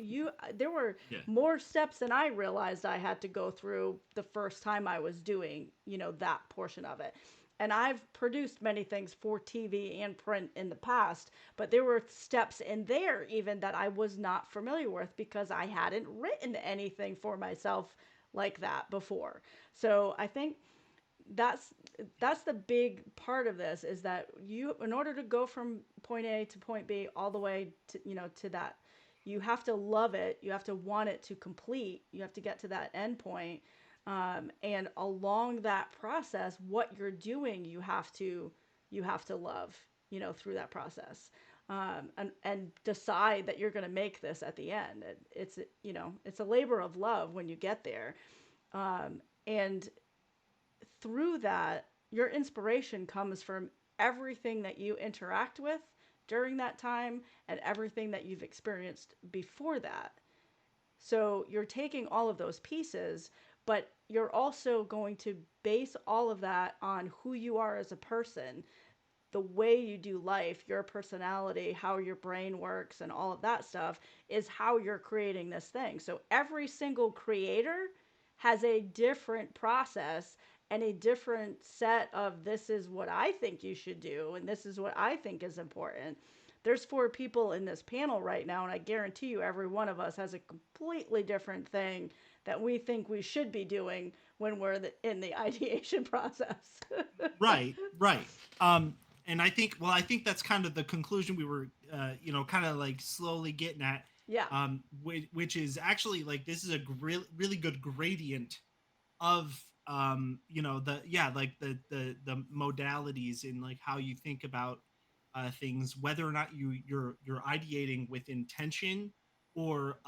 there were Yeah. more steps than I realized I had to go through the first time I was doing, that portion of it. And I've produced many things for TV and print in the past, but there were steps in there even that I was not familiar with because I hadn't written anything for myself like that before. So I think that's that's the big part of this is that you in order to go from point A to point B all the way to to that you have to love it, you have to want it to complete, you have to get to that end point, and along that process what you're doing you have to love through that process, and decide that you're going to make this at the end. It's it's a labor of love when you get there, and through that, your inspiration comes from everything that you interact with during that time and everything that you've experienced before that. So you're taking all of those pieces, but you're also going to base all of that on who you are as a person, the way you do life, your personality, how your brain works, and all of that stuff is how you're creating this thing. So every single creator has a different process and a different set of this is what I think you should do, and this is what I think is important. There's four people in this panel right now, and I guarantee you every one of us has a completely different thing that we think we should be doing when we're in the ideation process. Right. Right. And I think that's kind of the conclusion we were, kind of like slowly getting at. Yeah. Which is actually like this is a really good gradient of like the modalities in like how you think about things, whether or not you're ideating with intention or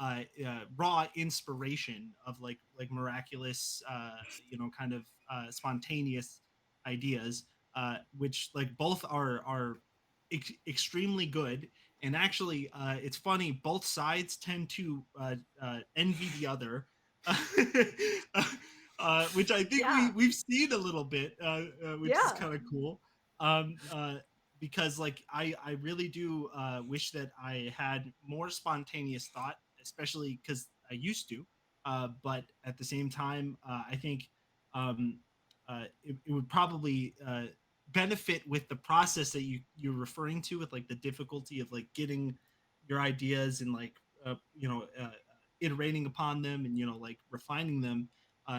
raw inspiration of like miraculous, kind of spontaneous ideas, which like both are extremely good. And actually, it's funny, both sides tend to envy the other. Which I think Yeah. we've seen a little bit, which is Yeah. kind of cool. Um, uh, because like I really do wish that I had more spontaneous thought, especially because I used to. But at the same time, I think um, it would probably benefit with the process that you're referring to, with like the difficulty of like getting your ideas and like iterating upon them, and like refining them.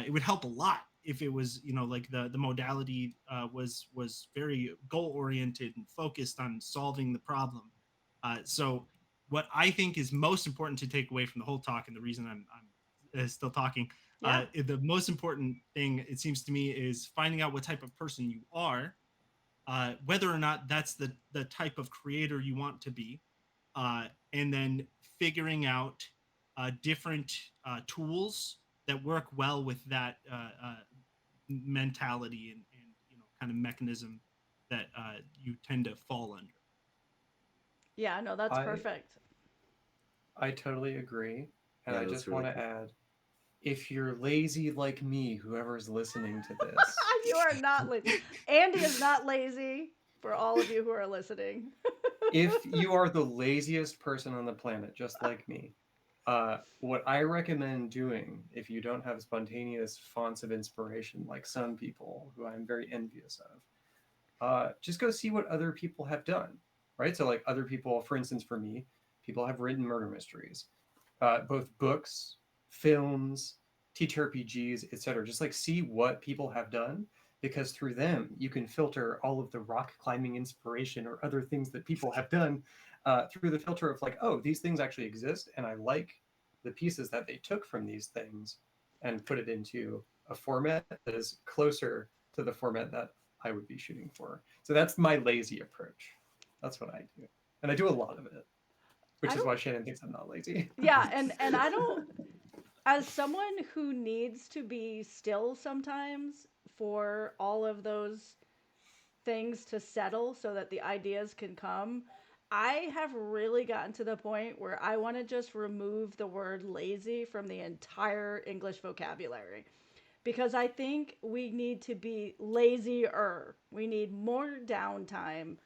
It would help a lot if it was like the modality was very goal oriented and focused on solving the problem. So what I think is most important to take away from the whole talk, and the reason I'm still talking, Yeah. the most important thing, it seems to me, is finding out what type of person you are, whether or not that's the type of creator you want to be, and then figuring out different tools that work well with that mentality, and kind of mechanism that you tend to fall under. Yeah, no, that's I perfect. I totally agree, and Yeah, I that's just really want to cool. add, if you're lazy like me, whoever's listening to this, You are not lazy. Andie is not lazy, for all of you who are listening. if you are the laziest person on the planet, just like me, what I recommend doing if you don't have spontaneous fonts of inspiration like some people who I'm very envious of, just go see what other people have done, right? So, like other people, for instance, for me, people have written murder mysteries, both books, films, TTRPGs, etc. Just like see what people have done, because through them you can filter all of the rock climbing inspiration or other things that people have done through the filter of like, oh, these things actually exist, and I like the pieces that they took from these things and put it into a format that is closer to the format that I would be shooting for. So that's my lazy approach. That's what I do, and I do a lot of it, I which is don't why Shannon thinks I'm not lazy. Yeah, and I don't, as someone who needs to be still sometimes for all of those things to settle so that the ideas can come, I have really gotten to the point where I want to just remove the word lazy from the entire English vocabulary, because I think we need to be lazier. We need more downtime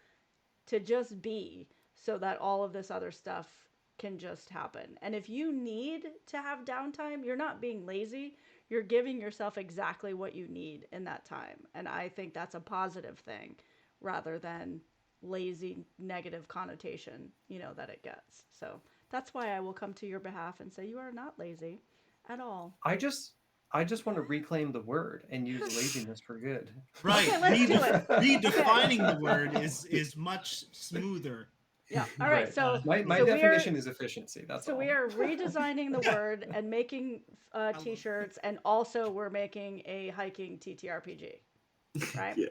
to just be, so that all of this other stuff can just happen. And if you need to have downtime, you're not being lazy. You're giving yourself exactly what you need in that time. And I think that's a positive thing rather than lazy negative connotation, that it gets. So that's why I will come to your behalf and say you are not lazy at all. I just I just want to reclaim the word and use laziness for good. Right. Okay, let's do it. Okay. Redefining the word is much smoother. Yeah. All right. Right. Uh, My So we are definition is efficiency. That's So we all. are redesigning the yeah. word and making I love t-shirts, and also we're making a hiking TTRPG, right? Yeah.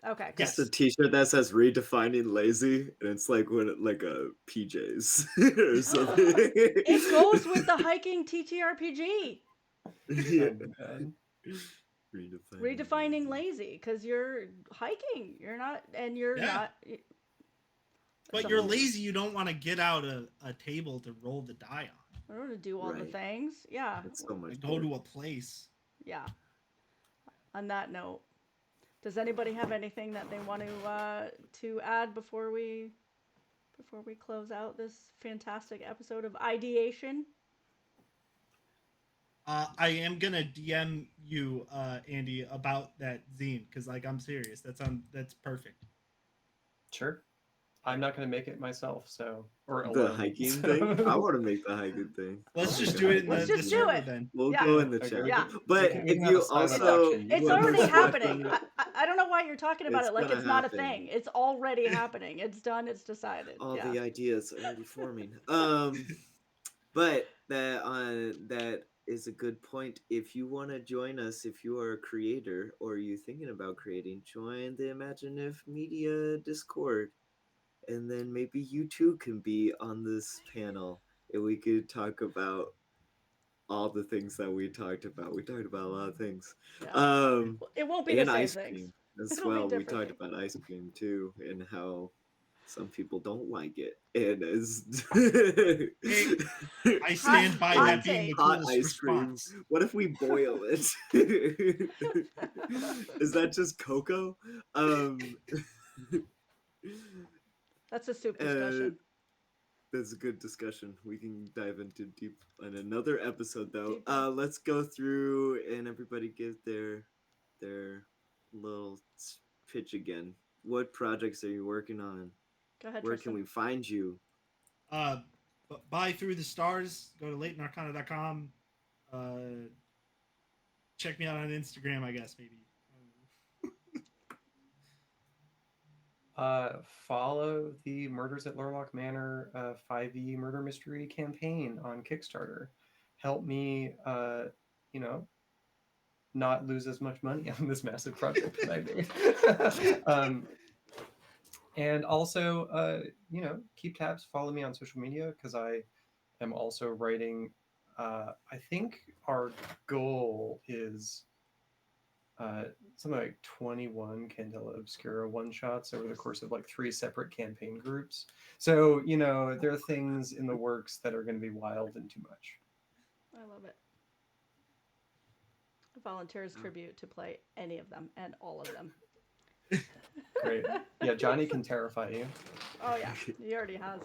Okay, cool. Just a Yes. T-shirt that says "redefining lazy," and it's like like a PJs or something. It goes with the hiking TTRPG. Yeah. Oh my god. Redefining Redefining lazy. lazy, because you're hiking. You're not, and you're Yeah. not. It's But a you're whole. lazy. You don't want to get out a table to roll the die on. I don't want to do all the Right. things. Yeah, It's so much Like go work. to a place. yeah. On that note, does anybody have anything that they want to add before we close out this fantastic episode of ideation? I am gonna DM you, Andie, about that zine, because like I'm serious. That's perfect. Sure. I'm not going to make it myself, so or The alone. hiking thing? I So want to make the hiking thing. I'll Let's make just a do it in Let's hiking the just thing. do server it. then. We'll Yeah, go yeah, in the chat. agreed. yeah. But We if can have a you silent It's also, auction. You it's can already whoever's decide. happening. watching, I don't know why you're talking about it's it like gonna it's not a happen. thing. It's already happening. It's done. It's decided. All Yeah. the ideas already forming. But that is a good point. If you want to join us, if you are a creator or you thinking about creating, join the Imaginif Media Discord, and then maybe you too can be on this panel. and we could talk about all the things that we talked about. We talked about a lot of things. Yeah. Um, It won't be the and same ice things. cream as It'll be well. We different talked things. about ice cream too, and how some people don't like it. And as Hey, I Hot stand by hot that being the take. hot coolest ice cream. response. What if we boil it? Is that just cocoa? Um, That's a soup uh, discussion. that's a good discussion. We can dive into deep in another episode though. Deeper. Let's go through and everybody give their little pitch again. What projects are you working on? Go ahead, Where can Tristan. we find you? Uh, buy Through the Stars. Go to latenarcana.com. Uh, check me out on Instagram, I guess, maybe. Follow the Murders at Lurlock Manor 5e murder mystery campaign on Kickstarter. Help me, you know, not lose as much money on this massive project that I made. And also, you know, keep tabs. Follow me on social media because I am also writing. I think our goal is something like 21 Candela Obscura one shots over the course of like 3 separate campaign groups. So, you know, there are things in the works that are going to be wild and too much. I love it. Volunteers tribute to play any of them and all of them. Great. Yeah, Johnny can terrify you. Oh yeah, he already has.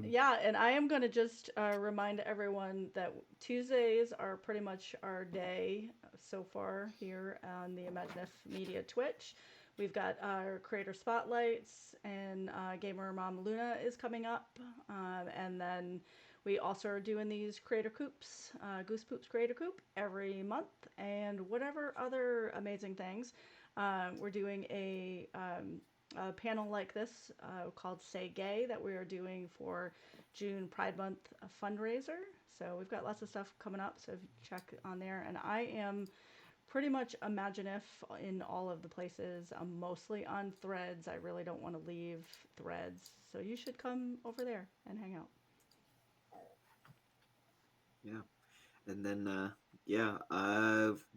Yeah, and I am going to just remind everyone that Tuesdays are pretty much our day so far here on the Imaginif Media Twitch. We've got our creator spotlights, and Gamer Mom Luna is coming up, and then we also are doing these creator coops, Goosepoop's creator coop every month, and whatever other amazing things. We're doing a panel like this called Say Gay that we are doing for June Pride Month fundraiser. So we've got lots of stuff coming up, so check on there. And I am pretty much Imaginif in all of the places. I'm mostly on Threads. I really don't want to leave Threads, so you should come over there and hang out. Yeah. And then yeah,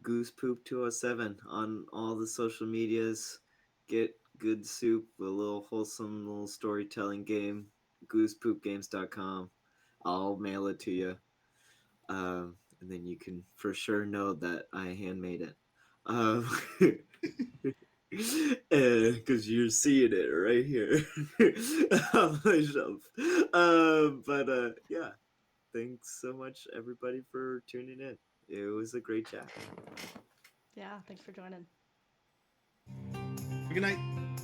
Goosepoop 207 on all the social medias. Get good soup, a little wholesome little storytelling game. Goosepoopgames.com. I'll mail it to you. And then you can for sure know that I handmade it. Because you're seeing it right here on my shelf. But yeah, thanks so much, everybody, for tuning in. It was a great chat. Yeah, thanks for joining. Good night.